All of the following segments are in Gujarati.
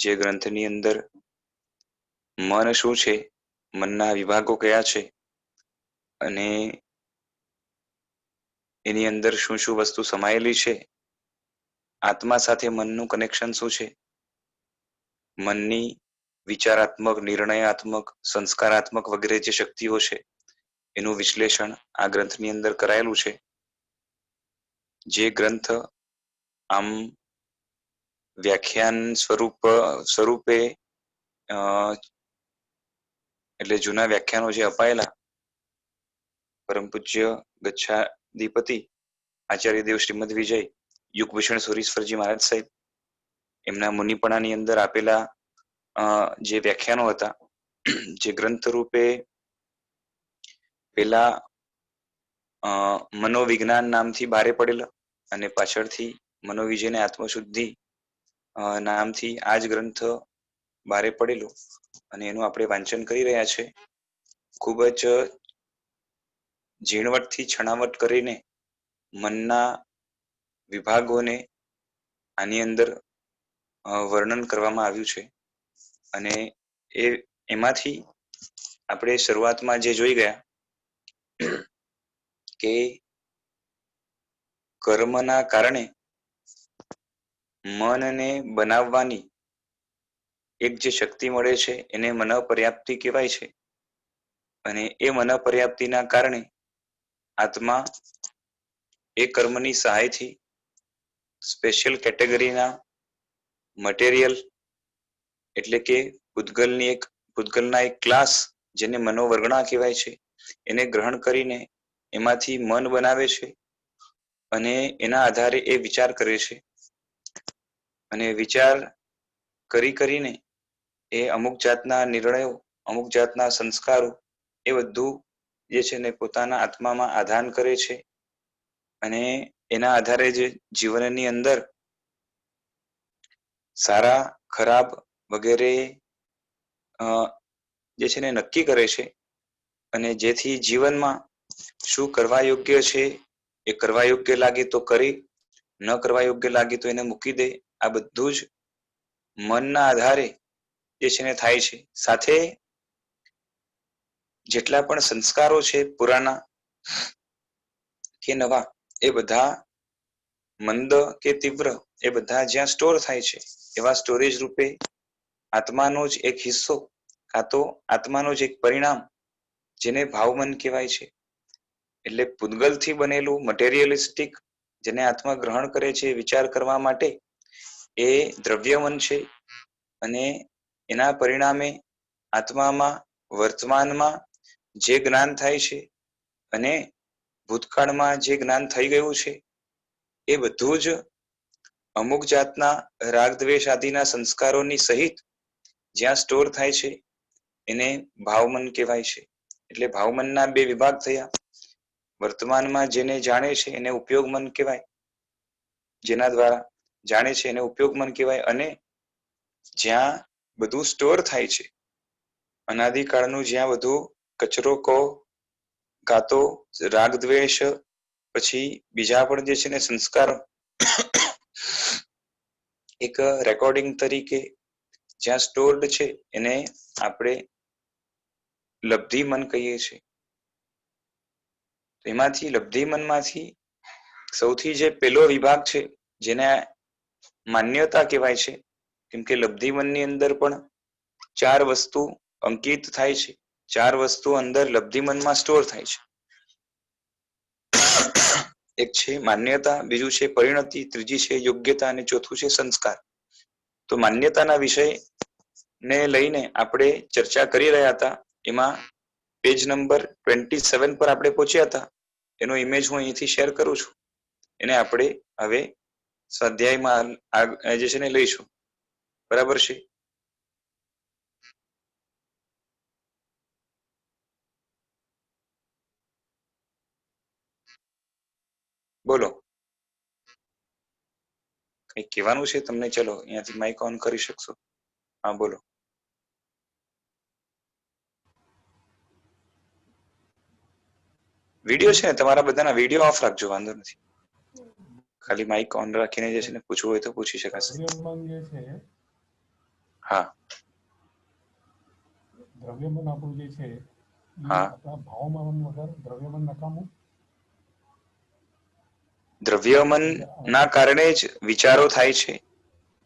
જે ગ્રંથની અંદર મન શું છે, મનના વિભાગો કયા છે અને એની અંદર શું શું વસ્તુ સમાયેલી છે, આત્મા સાથે મનનું કનેક્શન શું છે, મનની વિચારાત્મક, નિર્ણયાત્મક, સંસ્કારાત્મક વગેરે જે શક્તિઓ છે એનું વિશ્લેષણ આ ગ્રંથની અંદર કરાયેલું છે. જે ગ્રંથ આમ વ્યાખ્યાન સ્વરૂપે એટલે જૂના વ્યાખ્યાનો જે અપાયેલા પરમ પૂજ્ય ગચ્છાધિપતિ આચાર્ય દેવ શ્રીમદ વિજય યુગભૂષણ સુરીશ્વરજી મહારાજ સાહેબ એમના મુનિપણાની અંદર આપેલા જે વ્યાખ્યાનો હતા, જે ગ્રંથ રૂપે પેલા મનોવિજ્ઞાન નામથી બારે પડેલા અને પાછળથી મનોવિજય ને આત્મશુદ્ધિ નામથી આ જ ગ્રંથ બારે પડેલો અને એનું આપણે વાંચન કરી રહ્યા છે. ખૂબ જ ઝીણવટથી છણાવટ કરીને મનના વિભાગોને આની અંદર વર્ણન કરવામાં આવ્યું છે અને એમાંથી આપણે શરૂઆતમાં જે જોઈ ગયા કે કર્મના કારણે મનને બનાવવાની એક જે શક્તિ મળે છે એને મનોપર્યાપ્તિ કહેવાય છે અને એ મનોપર્યાપ્તિના કારણે આત્મા એ કર્મની સહાયથી સ્પેશિયલ કેટેગરીના મટીરિયલ એટલે કે પૂતગલના એક ક્લાસ જેને મનોવર્ગણા કહેવાય છે એને ગ્રહણ કરીને એમાંથી મન બનાવે છે અને એના આધારે એ વિચાર કરે છે અને વિચાર કરીને એ અમુક જાતના નિર્ણયો, અમુક જાતના સંસ્કારો એ બધું જે છે ને પોતાના આત્મામાં આધાન કરે છે અને એના આધારે જે જીવનની અંદર સારા ખરાબ વગેરે જે છે ને નક્કી કરે છે અને જેથી જીવનમાં શું કરવા યોગ્ય છે એ કરવા યોગ્ય લાગે તો કરી, ન કરવા યોગ્ય લાગે તો એને મૂકી દે. આ બધું જ મનના આધારે જે છે ને થાય છે. સાથે જેટલા પણ સંસ્કારો છે પુરાના કે નવા એ બધા મંદ કે તીવ્ર એ બધા જ્યાં સ્ટોર થાય છે એવા સ્ટોરેજ રૂપે આત્માનો જ એક હિસ્સો કાં તો આત્માનો જ એક પરિણામ જેને ભાવમન કહેવાય છે. એટલે પૂતગલથી બનેલું મટેરિયલિસ્ટિક જેને આત્મા ગ્રહણ કરે છે વિચાર કરવા માટે એ દ્રવ્યમન છે અને એના પરિણામે આત્મામાં વર્તમાનમાં જે જ્ઞાન થાય છે અને ભૂતકાળમાં જે જ્ઞાન થઈ ગયું છે એ બધું જ અમુક જાતના રાગદ્વેષ આદિના સંસ્કારોની સહિત જ્યાં સ્ટોર થાય છે એને ભાવમન કહેવાય છે. એટલે ભાવમનના બે વિભાગ થયા. વર્તમાનમાં જેને જાણે છે એને ઉપયોગ મન કહેવાય, જેના દ્વારા જાણે છે એને ઉપયોગ મન કહેવાય. અને જ્યાં બધું સ્ટોર થાય છે અનાદિકાળનું, જ્યાં બધું કચરો કહો કાં તો રાગદ્વેષ પછી બીજા પણ જે છે ને સંસ્કાર એક રેકોર્ડિંગ તરીકે જ્યાં સ્ટોર્ડ છે એને આપણે લબ્ધિ મન કહીએ છીએ. એમાંથી લબ્ધિ મનમાંથી સૌથી જે પેલો વિભાગ છે જેને માન્યતા કહેવાય છે, કેમ કે લબ્ધિ મનની અંદર પણ 4 વસ્તુ અંકિત થાય છે. 4 વસ્તુ અંદર લબ્ધિ મનમાં સ્ટોર થાય છે. એક છે માન્યતા, બીજું છે પરિણતિ, ત્રીજી છે યોગ્યતા અને ચોથું છે સંસ્કાર. તો માન્યતાના વિષય ને લઈને આપણે ચર્ચા કરી રહ્યા હતા. એમાં પેજ નંબર 27 પર આપણે પહોંચ્યા હતા. એનો ઇમેજ હું અહીંથી શેર કરું છું. એને આપણે હવે સ્વાધ્યાયમાં જે છે ને લઈશું. બરાબર છે? બોલો, કઈ કહેવાનું છે તમને? ચલો અહીંયાથી માઇક ઓન કરી શકશો. હા બોલો. વિડીયો છે ને તમારા બધાના વિડીયો ઓફ રાખજો, વાંધો નથી. ખાલી માઇક ઓન રાખીને જે છે ને પૂછવું હોય તો પૂછી શકાશે. હા દ્રવ્યમન આપણું જે છે એ હા આપણા ભાવમાં વગર દ્રવ્યમન નકામું. દ્રવ્યમન ના કારણે જ વિચારો થાય છે.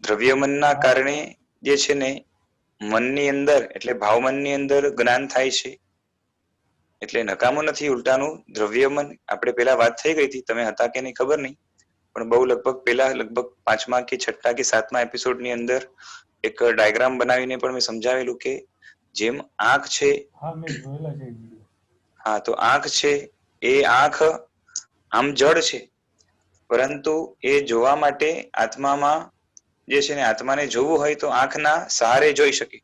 દ્રવ્યમનના કારણે જે છે ને મનની અંદર એટલે ભાવમનની અંદર જ્ઞાન થાય છે. એટલે નકામું નથી, ઉલટાનું દ્રવ્યમન. આપણે પેલા વાત થઈ ગઈ હતી, તમે હતા કે નહીં ખબર નહીં, પણ બહુ લગભગ પેલા લગભગ 5મા કે 6ઠા કે 7મા એપિસોડની અંદર એક ડાયાગ્રામ બનાવીને પણ મેં સમજાવેલું કે જેમ આંખ છે. હા, મેં જોયેલા છે. હા, તો આંખ છે એ આંખ આમ જડ છે, પરંતુ એ જોવા માટે આત્મામાં જે છે ને આત્માને જોવું હોય તો આંખના સહારે જોઈ શકે.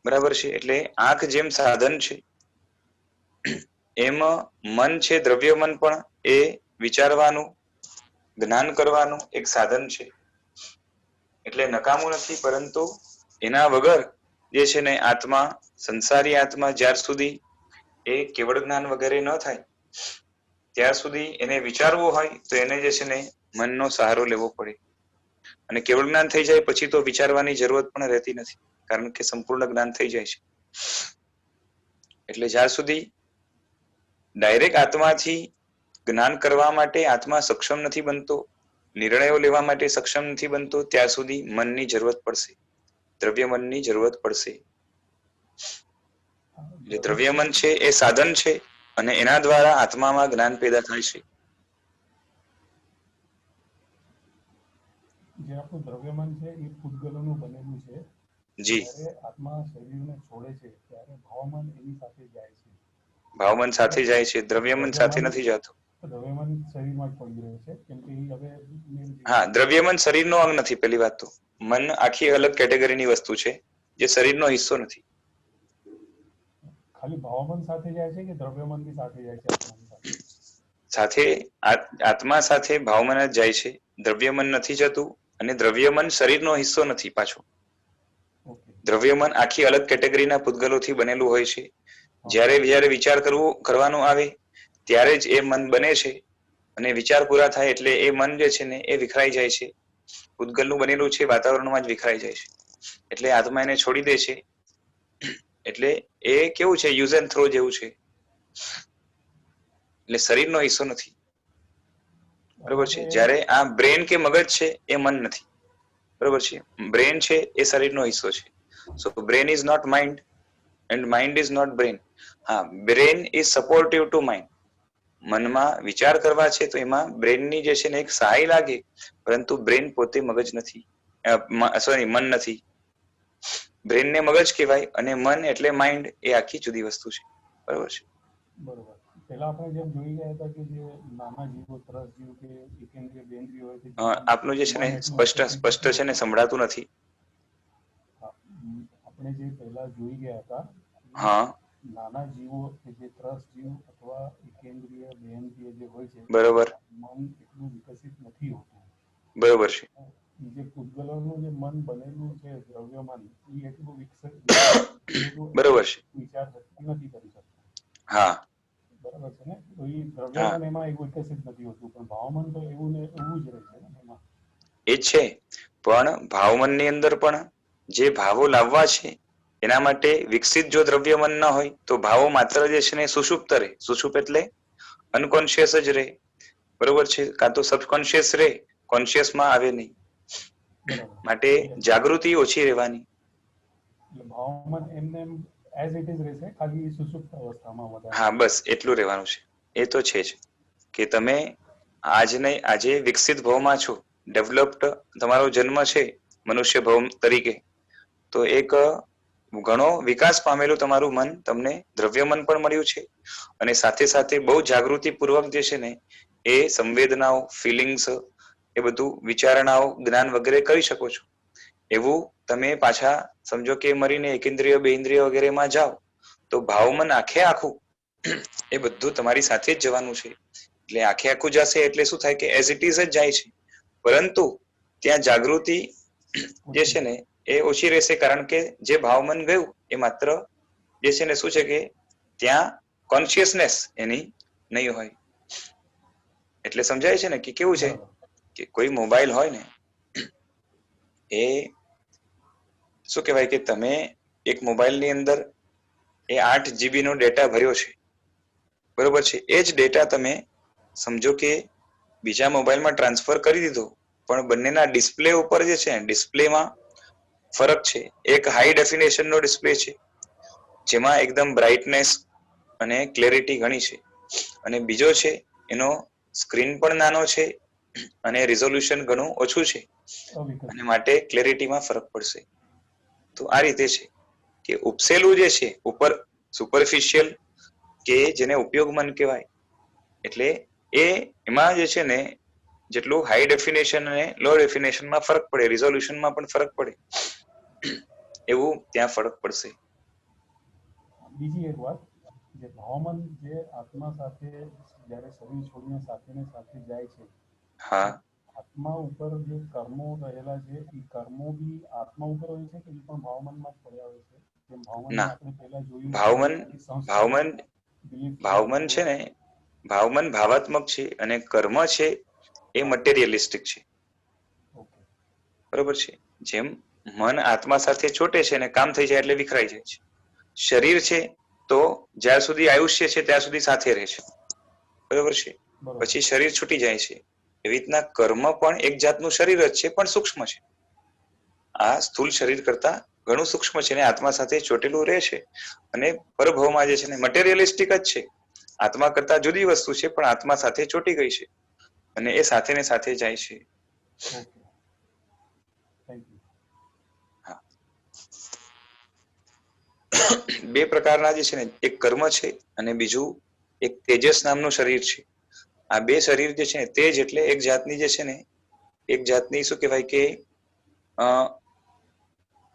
બરાબર છે. એટલે આંખ જેમ સાધન છે એમ મન છે, દ્રવ્યમન પણ એ વિચારવાનું, જ્ઞાન કરવાનું એક સાધન છે. એટલે નકામું નથી, પરંતુ એના વગર જે છે ને આત્મા, સંસારી આત્મા જ્યાર સુધી એ કેવળ જ્ઞાન વગેરે ન થાય ત્યાર સુધી એને વિચારવું હોય તો એને જે છે ને મનનો સહારો લેવો પડે. અને કેવળ જ્ઞાન થઈ જાય પછી તો વિચારવાની જરૂરત પણ રહેતી નથી, કારણ કે સંપૂર્ણ જ્ઞાન થઈ જાય છે. એટલે જ્યાં સુધી ડાયરેક્ટ આત્માથી જ્ઞાન કરવા માટે આત્મા સક્ષમ નથી બનતો, નિર્ણયો લેવા માટે સક્ષમ નથી બનતો, ત્યાં સુધી મનની જરૂરત પડશે, દ્રવ્યમનની જરૂરત પડશે. એટલે દ્રવ્યમન છે એ સાધન છે અને એના દ્વારા આત્મામાં જ્ઞાન પેદા થાય છે. જે આપણું દ્રવ્યમન છે એ પૂતગલોનું બનેલું છે. જી. જ્યારે આત્મા શરીરને છોડે છે ત્યારે ભાવમન એની સાથે જાય છે. ભાવમન સાથે જાય છે, દ્રવ્યમન સાથે દ્રવ્યમન નથી જતું. દ્રવ્યમન શરીરમાં જ પડી રહે છે, કેમ કે એ હવે હા, દ્રવ્યમન શરીરનો અંગ નથી. પેલી વાત તો મન આખી અલગ કેટેગરીની વસ્તુ છે, જે શરીરનો હિસ્સો નથી. ખાલી ભાવમન સાથે જાય છે કે દ્રવ્યમન બી સાથે જાય છે આત્માની સાથે? સાથે આત્મા સાથે ભાવમન જ જાય છે, દ્રવ્યમન નથી જતું. અને દ્રવ્યમન શરીરનો હિસ્સો નથી પાછો. દ્રવ્યમન આખી અલગ કેટેગરીના પૂતગલોથી બનેલું હોય છે. જ્યારે વિચાર કરવાનું આવે ત્યારે જ એ મન બને છે, અને વિચાર પૂરા થાય એટલે એ મન જે છે ને એ વિખરાઈ જાય છે. પૂતગલનું બનેલું છે, વાતાવરણમાં જ વિખરાઈ જાય છે. એટલે આત્મા એને છોડી દે છે. એટલે એ કેવું છે, યુઝ એન્ડ થ્રો જેવું છે. એટલે શરીરનો હિસ્સો નથી. બરોબર છે. જ્યારે આ બ્રેન કે મગજ છે એ મન નથી. બરોબર છે. બ્રેન છે એ શરીરનો હિસ્સો છે. So brain is not mind and mind is not brain. હા, brain is supportive to mind. મનમાં વિચાર કરવા છે તો એમાં બ્રેનની જે છે ને એક સહાય લાગે, પરંતુ બ્રેન પોતે મગજ નથી, સોરી મન નથી. બ્રેનને મગજ કહેવાય અને મન એટલે માઇન્ડ, એ આખી જુદી વસ્તુ છે. બરોબર છે. બરોબર. પેલા આપણે જેમ જોઈ ગયા હતા કે જે નાના જીવો, ત્રસ જીવ કે એકેન્દ્રિય બેન્દ્રિય હોય છે, આપનું જે છે ને મન એટલું સ્પષ્ટ છે ને સંભળાતું નથી. આપણે જે પહેલા જોઈ ગયા હતા, હા, નાના જીવો કે જે ત્રસ જીવ અથવા એકેન્દ્રિય બેન્દ્રિય જે હોય છે, બરોબર, મન એટલું વિકસિત નથી હોતું. બરોબર છે. જે પૂતગલોનું જે મન બનેલું છે, દ્રવ્યમન, એ એટલું વિકસિત બરોબર છે. વિચાર શક્તિ નથી કરી શકતું. હા, બરાબર છે ને? તો એ હા, દ્રવ્યમન એમાં એવું વિકસિત નથી હોતું, પણ ભાવમન તો એવું ને એવું જ રહે છે ને એમાં. એ છે, પણ ભાવમનની અંદર પણ જે ભાવો લાવવા છે એના માટે વિકસિત જો દ્રવ્યમન ન હોય તો ભાવો માત્ર જે છે ને સુષુપ્ત રહે. સુષુપ્ત એટલે અનકોન્શિયસ જ રહે. બરોબર છે. કાં તો સબકોન્શિયસ રહે, કોન્શિયસમાં આવે નહીં. માટે જાગૃતિ ઓછી રહેવાની. એટલે ભાવમન એમને એમ એઝ ઇટ ઇઝ રહેશે, ખાલી સુષુપ્ત અવસ્થામાં વધારે. હા, બસ એટલું રહેવાનું છે. એ તો છે જ કે તમે આજે વિકસિત ભાવમાં છો, ડેવલપ્ડ તમારો જન્મ છે મનુષ્ય ભાવ તરીકે, તો એક ઘણો વિકાસ પામેલું તમારું મન તમને દ્રવ્યમન પણ મળ્યું છે, અને સાથે સાથે બહુ જાગૃતિ પૂર્વક જે છે ને એ સંવેદનાઓ, ફિલિંગ્સ, એ બધું વિચારણાઓ, જ્ઞાન વગેરે કરી શકો છો. એવું તમે પાછા સમજો કે મરીને એકેન્દ્રિય બેન્દ્રિય વગેરેમાં જાઓ તો ભાવમન આખે આખું એ બધું તમારી સાથે જ જવાનું છે. એટલે આખે આખું જશે એટલે શું થાય કે એઝ ઇટ ઇઝ જ જાય છે, પરંતુ ત્યાં જાગૃતિ જે છે ને એ ઓછી રહેશે, કારણ કે જે ભાવમન ગયું એ માત્ર જે છે ને શું છે કે ત્યાં કોન્શિયસનેસ એની નહીં હોય. એટલે સમજાય છે ને કે કેવું છે કે કોઈ મોબાઈલ હોય ને, એ શું કહેવાય કે તમે એક મોબાઈલની અંદર એ 8 GB નો ડેટા ભર્યો છે, બરોબર છે, એ જ ડેટા તમે સમજો કે બીજા મોબાઈલમાં ટ્રાન્સફર કરી દીધો, પણ બંનેના ડિસ્પ્લે ઉપર જે છે ડિસ્પ્લેમાં ફરક છે. એક હાઈ ડેફિનેશન નો ડિસ્પ્લે છે જેમાં એકદમ બ્રાઇટનેસ અને ક્લેરિટી ઘણી છે, અને બીજો છે એનો સ્ક્રીન પણ નાનો છે અને રિઝોલ્યુશન ઘણું ઓછું છે, અને માટે ક્લેરિટીમાં ફરક પડશે. તો આ રીતે છે કે ઉપસેલું જે છે ઉપર સુપરફિશિયલ કે જેને ઉપયોગમન કહેવાય, એટલે એમાં જે છે ને જેટલું હાઈ ડેફિનેશન અને લો ડેફિનેશનમાં ફરક પડે, રિઝોલ્યુશનમાં પણ ફરક પડે, એવું ત્યાં ફરક પડશે. બીજી એક વાત, જે ભાવમન જે આત્મા સાથે જ્યારે શરીર છોડીને સાથે જાય છે, હા, આત્મા ઉપર જે કર્મો રહેલા છે એ કર્મો બી આત્મા ઉપર હોય છે કે એ પણ ભાવમનમાં જ પડ્યા હોય છે? જેમ ભાવમનમાં ના, આપણે પહેલા જોયું કે ભાવમન એ સંસ્કાર ભાવમન belief ભાવમન છે ને, ભાવમન ભાવાત્મક છે અને કર્મ છે એ મટીરિયલિસ્ટિક છે. ઓકે, બરોબર છે. જેમ મન આત્મા સાથે ચોટે છે અને કામ થઈ જાય એટલે વિખરાઈ જાય છે. શરીર છે તો જ્યાં સુધી આયુષ્ય છે ત્યાં સુધી સાથે રહે છે, બરોબર છે, બરોબર, પછી શરીર છૂટી જાય છે. એવી રીતના કર્મ પણ એક જાતનું શરીર જ છે, પણ સૂક્ષ્મ છે. આ સ્થૂળ શરીર કરતા ઘણું સૂક્ષ્મ છે ને આત્મા સાથે ચોટેલું રહે છે, અને પરભવમાં જે છે ને મટીરિયલિસ્ટિક જ છે. આત્મા કરતા જુદી વસ્તુ છે, પણ આત્મા સાથે ચોટી ગઈ છે અને એ સાથે ને સાથે જાય છે. Okay, thank you. હા. બે પ્રકારના જે છે ને, એક કર્મ છે અને બીજું એક તેજસ નામનું શરીર છે. આ બે શરીર જે છે ને તેજ એટલે એક જાતની જે છે ને, એક જાતની શું કહેવાય કે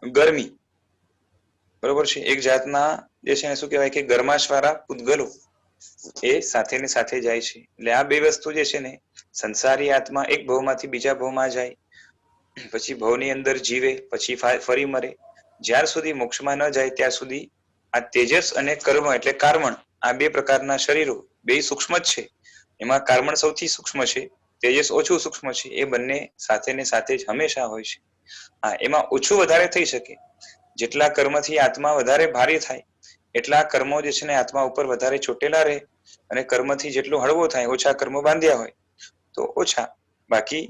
ગરમી, બરોબર છે, એક જાતના જે છે ને શું કહેવાય કે ગરમાશ વાળા પૂતગલો એ સાથે ને સાથે જાય છે. એટલે આ બે વસ્તુ જે છે ને, સંસારી આત્મા એક ભવમાંથી બીજા ભવમાં જાય, પછી ભવની અંદર જીવે, પછી ફરી મરે, જ્યાર સુધી મોક્ષમાં ન જાય ત્યાં સુધી આ તેજસ અને કર્મ એટલે કાર્મણ, આ બે પ્રકારના શરીરો બે સૂક્ષ્મ જ છે. એમાં કાર્મણ સૌથી સૂક્ષ્મ છે, તેજસ ઓછું સૂક્ષ્મ છે. એ બંને સાથે ને સાથે જ હંમેશા હોય છે. હા, એમાં ઓછું વધારે થઈ શકે. જેટલા કર્મથી આત્મા વધારે ભારી થાય એટલા કર્મો જે છે ને આત્મા ઉપર વધારે ચોટેલા રહે, અને કર્મથી જેટલો હળવો થાય, ઓછા કર્મો બાંધ્યા હોય તો ઓછા. બાકી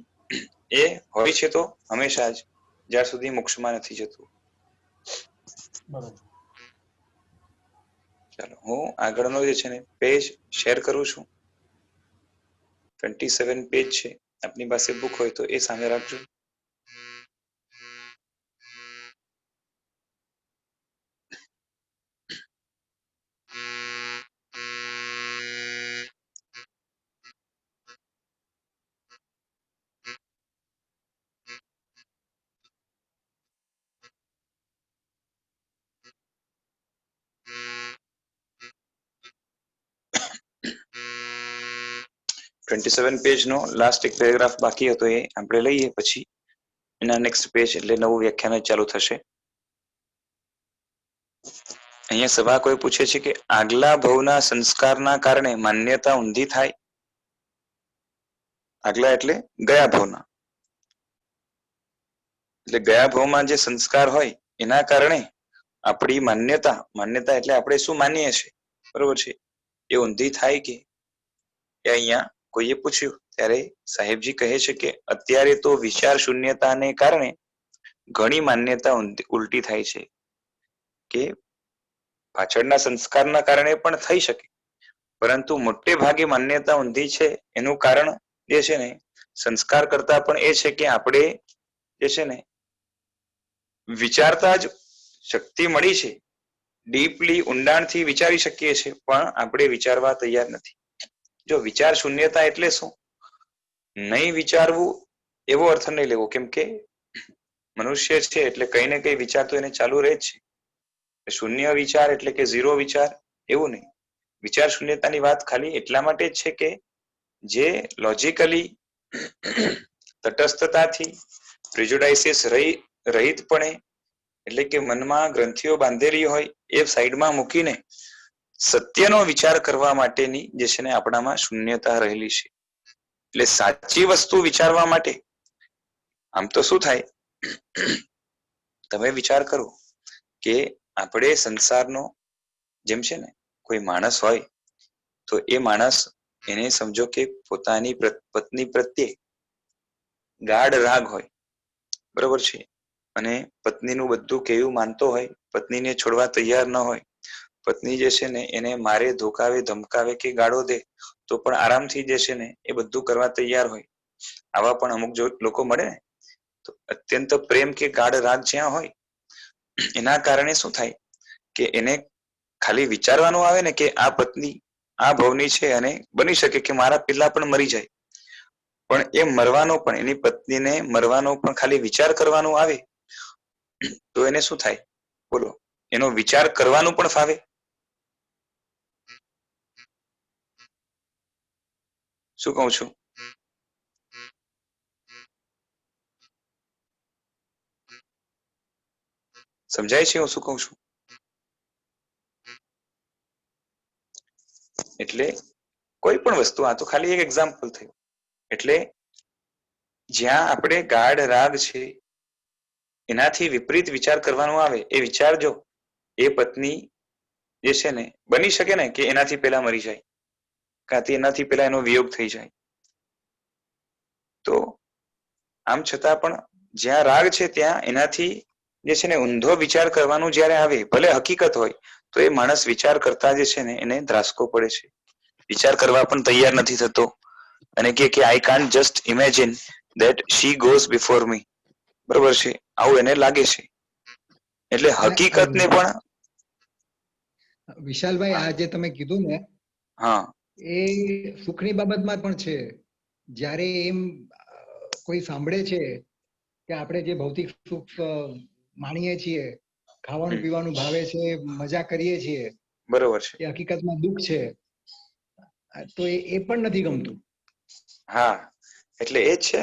એ હોય છે તો હંમેશા જ, જ્યાર સુધી મોક્ષમાં નથી જતું. બરોબર. ચાલો, હું આગળનો જે છે ને પેજ શેર કરું છું. 27 પેજ છે. આપની પાસે બુક હોય તો એ સામે રાખજો. પેજ નો લાસ્ટ એક પેરેગ્રાફ બાકી હતો, એ આપણે લઈએ, પછી એના નેક્સ્ટ પેજ એટલે નવું વ્યાખ્યાન ચાલુ થશે. અહીંયા સભા કોઈ પૂછે છે કે આગલા ભવના સંસ્કારના કારણે માન્યતા ઊંધી થાય? આગલા એટલે ગયા ભવના, એટલે ગયા ભવમાં જે સંસ્કાર હોય એના કારણે આપણી માન્યતા એટલે આપણે શું માનીએ છીએ, બરોબર છે, એ ઊંધી થાય કે? એ અહીંયા કોઈએ પૂછ્યું ત્યારે સાહેબજી કહે છે કે અત્યારે તો વિચાર શૂન્યતાને કારણે ઘણી માન્યતા ઉલટી થાય છે, કે પાછળના સંસ્કારના કારણે પણ થઈ શકે, પરંતુ મોટે ભાગે માન્યતા ઊંધી છે એનું કારણ જે છે ને સંસ્કાર કરતા પણ એ છે કે આપણે જે છે ને વિચારતા જ શક્તિ મળી છે, ડીપલી ઊંડાણથી વિચારી શકીએ છીએ, પણ આપણે વિચારવા તૈયાર નથી. જો વિચાર શૂન્યતા એટલે શું? નહીં વિચારવું એવો અર્થ નહીં લેવો, કેમ કે મનુષ્ય છે એટલે કઈ ને કઈ વિચાર તો એને ચાલુ રહે જ છે. શૂન્ય વિચાર એટલે કે ઝીરો વિચાર એવું નહીં. વિચાર શૂન્યતાની વાત ખાલી એટલા માટે જ છે કે જે લોજિકલી તટસ્થતાથી પ્રિજુડાઇસીસ રહિતપણે, એટલે કે મનમાં ગ્રંથિઓ બાંધેલી હોય એ સાઈડમાં મૂકીને સત્યનો વિચાર કરવા માટેની જે છે ને આપણામાં શૂન્યતા રહેલી છે. એટલે સાચી વસ્તુ વિચારવા માટે આમ તો શું થાય, તમે વિચાર કરો કે આપણે સંસારનો જેમ છે ને કોઈ માણસ હોય તો એ માણસ એને સમજો કે પોતાની પત્ની પ્રત્યે ગાઢ રાગ હોય, બરોબર છે, અને પત્નીનું બધું કેવું માનતો હોય, પત્નીને છોડવા તૈયાર ન હોય, પત્ની જે છે ને એને મારે, ધોકાવે, ધમકાવે કે ગાળો દે તો પણ આરામથી જે છે ને એ બધું કરવા તૈયાર હોય. આવા પણ અમુક જો લોકો મળે ને તો અત્યંત પ્રેમ કે ગાઢ રાગ જ્યાં હોય એના કારણે શું થાય કે એને ખાલી વિચારવાનું આવે ને કે આ પત્ની આ ભવની છે અને બની શકે કે મારા પિલ્લા પણ મરી જાય, પણ એ મરવાનો પણ એની પત્નીને મરવાનો પણ ખાલી વિચાર કરવાનો આવે તો એને શું થાય બોલો? એનો વિચાર કરવાનું પણ ફાવે? શું કહું છું? સમજાય છે હું શું કહું છું? એટલે કોઈ પણ વસ્તુ, આ તો ખાલી એક એક્ઝામ્પલ થયું. એટલે જ્યાં આપણે ગાઢ રાગ છે એનાથી વિપરીત વિચાર કરવાનો આવે, એ વિચાર જો એ પત્ની જે છે ને બની શકે ને કે એનાથી પેલા મરી જાય, કાંથી એનાથી પેલા એનો વિયોગ થઈ જાય, તો આમ છતાં પણ જ્યાં રાગ છે ત્યાં એનાથી જે છે ને ઊંધો વિચાર કરવાનું જયારે આવે, ભલે હકીકત હોય તો એ માણસ વિચાર કરતા જે છે ને એને ધ્રાસકો પડે છે, વિચાર કરવા પણ તૈયાર નથી થતો અને કે I can't just imagine that she goes before me, બરોબર છે, આવું એને લાગે છે. એટલે હકીકતને પણ વિશાલભાઈ, આ જે તમે કીધું ને હા એ સુખની બાબતમાં પણ છે. જ્યારે એમ કોઈ સાંભળે છે કે આપણે જે ભૌતિક સુખ માણીએ છીએ, ખાવાનું પીવાનું ભાવે છે, મજા કરીએ છીએ, બરોબર છે, એ હકીકતમાં દુઃખ છે, તો એ પણ નથી ગમતું. હા, એટલે એ જ છે.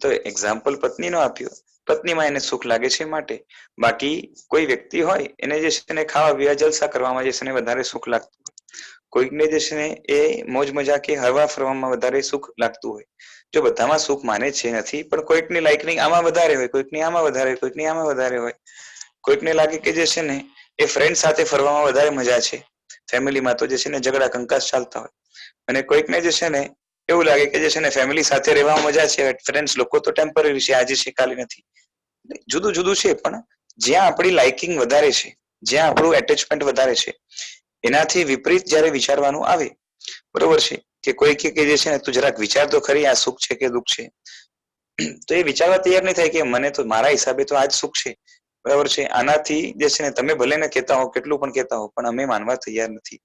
તો એક્ઝામ્પલ પત્નીનો આપ્યો, પત્નીમાં એને સુખ લાગે છે માટે, બાકી કોઈ વ્યક્તિ હોય એને જે છે ને ખાવા પીવા જલસા કરવામાં જે છે ને વધારે સુખ લાગતું હોય, કોઈકને જે છે ને એ મોજ મજા કે હરવા ફરવામાં વધારે સુખ લાગતું હોય. જો બધામાં સુખ માને છે નથી, પણ કોઈકની લાઈકનિંગ આમાં વધારે હોય, કોઈકની આમાં વધારે હોય, કોઈકની આમાં વધારે હોય, કોઈકને લાગે કે જે છે ને એ ફ્રેન્ડ સાથે ફરવામાં વધારે મજા છે, ફેમિલીમાં તો જે છે ને ઝઘડા કંકાસ ચાલતા હોય, અને કોઈકને જે છે ને એવું લાગે કે જે છે ને ફેમિલી સાથે રહેવામાં મજા છે, ફ્રેન્ડ્સ લોકો તો ટેમ્પરરી છે, આજે છે કાલે નથી. જુદું જુદું છે, પણ જ્યાં આપણી લાઇકિંગ વધારે છે, જ્યાં આપણું એટેચમેન્ટ વધારે છે, એનાથી વિપરીત જયારે વિચારવાનું આવે, બરોબર છે, કે કોઈ કે જે છે ને તું જરાક વિચાર તો ખરી આ સુખ છે કે દુઃખ છે, તો એ વિચારવા તૈયાર નહીં થાય કે મને તો મારા હિસાબે તો આજ સુખ છે, બરાબર છે, આનાથી જે છે ને તમે ભલે ને કહેતા હો, કેટલું પણ કહેતા હો, પણ અમે માનવા તૈયાર નથી.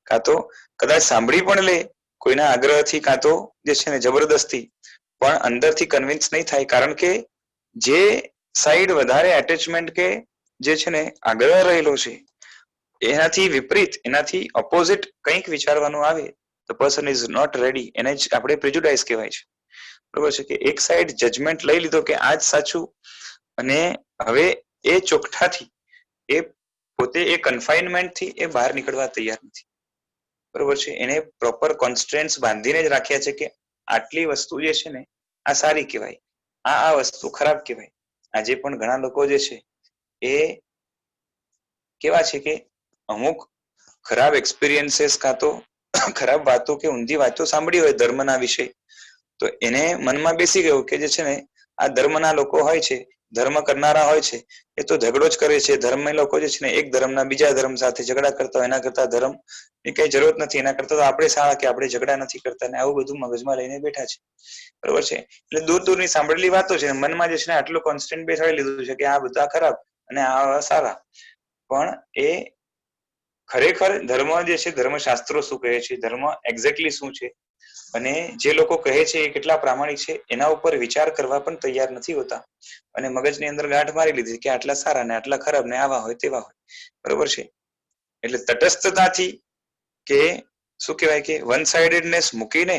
કાં તો કદાચ સાંભળી પણ લે કોઈના આગ્રહથી, કાં તો જે છે ને જબરદસ્તી, પણ અંદરથી કન્વિન્સ નહીં થાય, કારણ કે જે સાઈડ વધારે એટેચમેન્ટ કે જે છે ને આગ્રહ રહેલો છે, એનાથી વિપરીત, એનાથી ઓપોઝિટ કંઈક વિચારવાનું આવે, the person is not ready, એને જ આપણે પ્રેજુડાઇઝ કહેવાય છે, બરોબર છે, કે એક સાઈડ જજમેન્ટ લઈ લીધો કે આ જ સાચું, અને હવે એ ચોકઠાથી, એ પોતે એ કન્ફાઇનમેન્ટ થી એ બહાર નીકળવા તૈયાર નથી, બરોબર છે, એને પ્રોપર કોન્સ્ટન્ટ્સ બાંધીને જ રાખ્યા છે કે આટલી વસ્તુ જે છે ને આ સારી કહેવાય, આ વસ્તુ ખરાબ કહેવાય. આજે પણ ઘણા લોકો જે છે એ કેવા છે કે અમુક ખરાબ એક્સપિરિયન્સીસ, કાં તો ખરાબ વાતો કે ઊંધી વાતો સાંભળી હોય ધર્મના વિશે, તો એને મનમાં બેસી ગયું કે જે છે ને આ ધર્મના લોકો હોય છે, ધર્મ કરનારા હોય છે, એ તો ઝઘડો જ કરે છે, ધર્મ લોકો જે છે ને એક ધર્મના બીજા ધર્મ સાથે ઝઘડા કરતા હોય, એના કરતા ધર્મ એ કઈ જરૂરત નથી, એના કરતા તો આપણે સારા કે આપણે ઝઘડા નથી કરતા, ને આવું બધું મગજમાં લઈને બેઠા છે, બરોબર છે. એટલે દૂર દૂરની સાંભળેલી વાતો છે, મનમાં જે છે ને આટલું કોન્સ્ટન્ટ બેસાડી લીધું છે કે આ બધા ખરાબ અને આ સારા, પણ એ ખરેખર ધર્મ જે છે, ધર્મશાસ્ત્રો શું કહે છે, ધર્મ એક્ઝેક્ટલી શું છે, અને જે લોકો કહે છે એ કેટલા પ્રામાણિક છે, એના ઉપર વિચાર કરવા પણ તૈયાર નથી હોતા, અને મગજની અંદર ગાંઠ મારી લીધી કે આટલા સારા ને આટલા ખરાબ ને આવા હોય તેવા હોય, બરોબર છે. એટલે તટસ્થતાથી કે શું કહેવાય કે વન સાઇડેડનેસ મૂકીને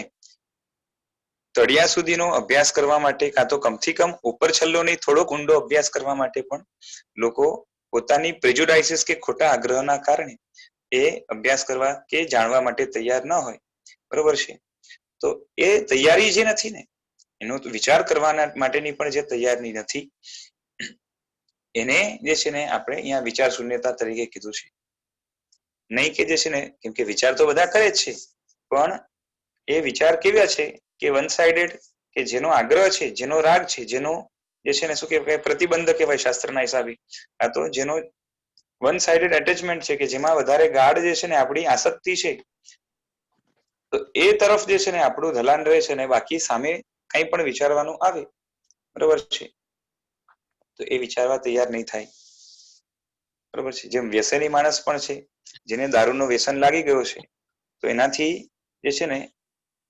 તળિયા સુધીનો અભ્યાસ કરવા માટે, કાં તો કમથી કમ ઉપર છલ્લો નહીં થોડોક ઊંડો અભ્યાસ કરવા માટે પણ લોકો પોતાની પ્રેજુડાઇસીસ કે ખોટા આગ્રહના કારણે એ અભ્યાસ કરવા કે જાણવા માટે તૈયાર ન હોય, બરોબર છે. તો એ તૈયારી જે નથી ને, એનો વિચાર કરવાના માટેની પણ જે તૈયારી નથી, એને જે છે ને આપણે અહીંયા વિચાર શૂન્યતા તરીકે કીધું છે. નહીં કે જે છે ને, કેમ કે વિચાર તો બધા કરે જ છે, પણ એ વિચાર કેવા છે કે વન સાઇડેડ, કે જેનો આગ્રહ છે, જેનો રાગ છે, જેનો જે છે ને શું કહેવાય પ્રતિબંધ કહેવાય શાસ્ત્રના હિસાબે, આ તો જેનો વન સાઇડેડ એટેચમેન્ટ છે, કે જેમાં વધારે ગાઢ જે છે ને આપણી આસક્તિ છે, તો એ તરફ જે છે ને આપણું ધલાન રહે છે, ને બાકી સામે કંઈ પણ વિચારવાનું આવે, બરોબર છે, તો એ વિચારવા તૈયાર નહીં થાય, બરોબર છે. જેમ વ્યસની માણસ પણ છે, જેને દારૂનું વ્યસન લાગી ગયો છે, તો એનાથી જે છે ને,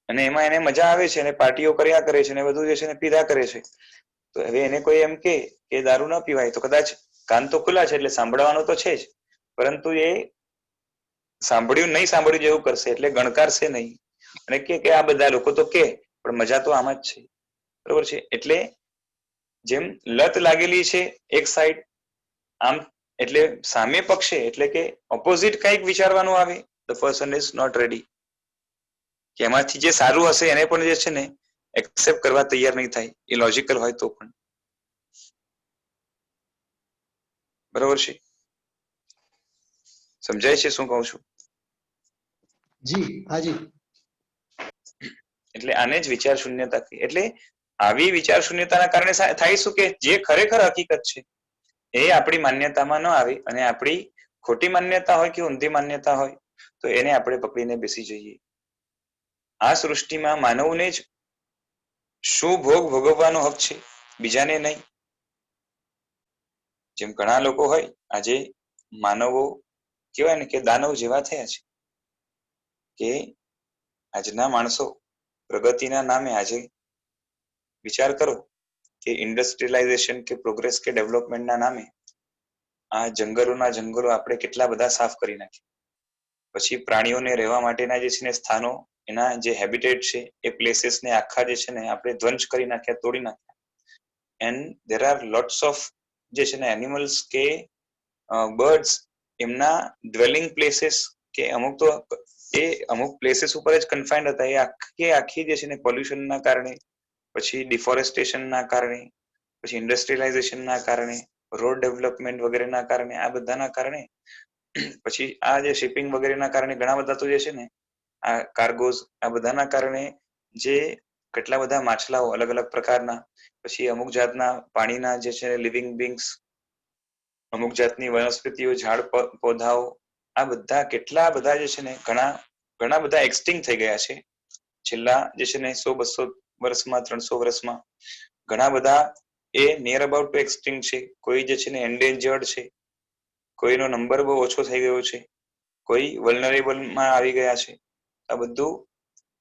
અને એમાં એને મજા આવે છે, અને પાર્ટીઓ કર્યા કરે છે, અને બધું જે છે ને પીધા કરે છે, તો હવે એને કોઈ એમ કે દારૂ ન પીવાય, તો કદાચ કાન તો ખુલ્લા છે એટલે સાંભળવાનું તો છે જ, પરંતુ એ સાંભળ્યું નહીં સાંભળ્યું જેવું કરશે, એટલે ગણકારશે નહીં, અને કે આ બધા લોકો તો કે, પણ મજા તો આમ જ છે, બરોબર છે. એટલે જેમ લત લાગેલી છે એક સાઈડ આમ, એટલે સામે પક્ષે, એટલે કે ઓપોઝિટ કંઈક વિચારવાનું આવે, the person is not ready, કે એમાંથી જે સારું હશે એને પણ જે છે ને એક્સેપ્ટ કરવા તૈયાર નહીં થાય, એ લોજિકલ હોય તો પણ, બરોબર છે. સમજાય છે શું કહું છું? જી હાજી. એટલે આને જ વિચાર શૂન્યતા કહે. એટલે આવી વિચાર શૂન્યતાના કારણે થાય શું કે જે ખરેખર હકીકત છે એ આપણી માન્યતામાં ન આવે, અને આપણી ખોટી માન્યતા હોય કે ઊંધી માન્યતા હોય તો એને આપણે પકડીને બેસી જઈએ. આ સૃષ્ટિમાં માનવને જ શું ભોગ ભોગવવાનો હક છે, બીજાને નહીં. જેમ ઘણા લોકો હોય, આજે માનવો કહેવાય ને કે દાનવ જેવા થયા છે, કે આજના માણસો પ્રગતિના નામે આજે વિચાર કરો કે ઇન્ડસ્ટ્રીયલાઇઝેશન કે પ્રોગ્રેસ કે ડેવલપમેન્ટના નામે આ જંગલોના જંગલો આપણે કેટલા બધા સાફ કરી નાખ્યા. પછી પ્રાણીઓને રહેવા માટેના જે છે ને સ્થાનો, એના જે હેબિટેટ છે એ પ્લેસીસને આખા જે છે ને આપણે ધ્વંસ કરી નાખ્યા, તોડી નાખ્યા. And there are lots of જે છે ને એનિમલ્સ કે બર્ડ્સ, એમના ડ્વેલિંગ પ્લેસીસ કે અમુક તો એ અમુક પ્લેસીસ ઉપર જ કન્ફાઇન્ડ હતા, એ આખી જે છે ને પોલ્યુશનના કારણે, પછી ડિફોરેસ્ટેશનના કારણે, પછી ઇન્ડસ્ટ્રીયલાઇઝેશનના કારણે, રોડ ડેવલપમેન્ટ વગેરેના કારણે, આ બધાના કારણે, પછી આ જે શિપિંગ વગેરેના કારણે ઘણા બધા તો જે છે ને આ કાર્ગોઝ, આ બધાના કારણે જે કેટલા બધા માછલાઓ અલગ અલગ પ્રકારના, પછી અમુક જાતના પાણીના જે છે લિવિંગ બિંગ્સ, અમુક જાતની વનસ્પતિઓ, ઝાડ પૌધાઓ, આ બધા કેટલા બધા જે છે ને ઘણા બધા એક્સટિંક્ટ થઈ ગયા છે છેલ્લા જે છે ને 100-200 વર્ષમાં, 300 વર્ષમાં. ઘણા બધા એ નિયર અબાઉટ ટુ એક્સટિંક્ટ છે. કોઈ જે છે ને એન્ડેન્જર્ડ છે, કોઈનો નંબર બહુ ઓછો થઈ ગયો છે, કોઈ વલ્નરેબલમાં આવી ગયા છે. આ બધું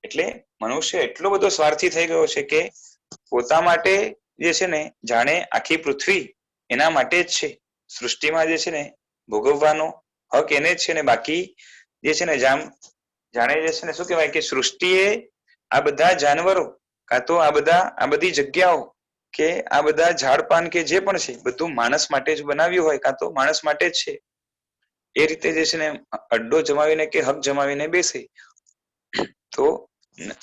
એટલે મનુષ્ય એટલો બધો સ્વાર્થી થઈ ગયો છે કે પોતા માટે જે છે ને જાણે આખી પૃથ્વી એના માટે જ છે, સૃષ્ટિમાં જે છે ને ભોગવવાનો હક એને જ છે, ને બાકી જે છે ને જાણે જે છે ને શું કહેવાય કે સૃષ્ટિએ આ બધા જાનવરો, કાં તો આ બધી જગ્યાઓ, કે આ બધા ઝાડપાન કે જે પણ છે બધું માણસ માટે જ બનાવ્યું હોય, કાં તો માણસ માટે જ છે. એ રીતે જે છે ને અડ્ડો જમાવીને કે હક જમાવીને બેસે, તો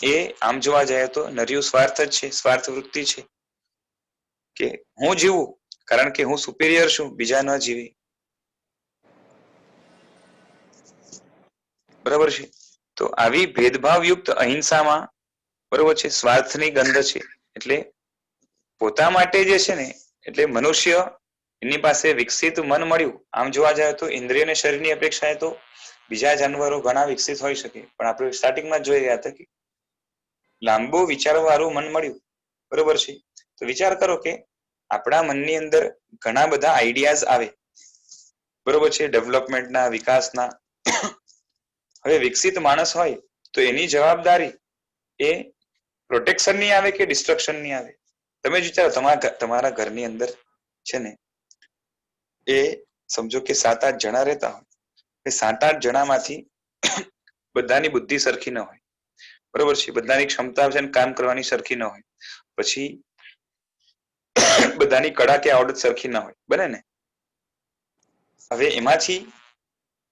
એ આમ જોવા જાય તો નર્યું સ્વાર્થ જ છે, સ્વાર્થ વૃત્તિ છે, કે હું જીવું કારણ કે હું સુપીરિયર છું, બીજા ન જીવે, બરાબર છે. તો આવી ભેદભાવયુક્ત અહિંસામાં બરોબર છે સ્વાર્થની ગંધ છે. એટલે પોતા માટે જે છે ને, એટલે મનુષ્ય એની પાસે વિકસિત મન મળ્યું. આમ જોવા જાય તો ઇન્દ્રિય અને શરીરની અપેક્ષાએ તો બીજા જાનવરો ઘણા વિકસિત હોઈ શકે, પણ આપણે સ્ટાર્ટિંગમાં જોઈ રહ્યા હતા કે લાંબુ વિચારવાળું મન મળ્યું, બરોબર છે. તો વિચાર કરો કે આપણા મનની અંદર ઘણા બધા આઈડિયાઝ આવે, બરોબર છે, ડેવલપમેન્ટના, વિકાસના. હવે વિકસિત માણસ હોય તો એની જવાબદારી એ પ્રોટેક્શનની આવે કે ડિસ્ટ્રક્શનની આવે? તમે જ વિચારો, તમારા ઘરની અંદર છે ને એ સમજો કે 7-8 જણા રહેતા હોય, એ 7-8 જણામાંથી બધાની બુદ્ધિ સરખી ન હોય, બરોબર છે, બધાની ક્ષમતા છે ને કામ કરવાની સરખી ન હોય, પછી બધાની કળા કે આવડત સરખી ના હોય, બને ને? હવે એમાંથી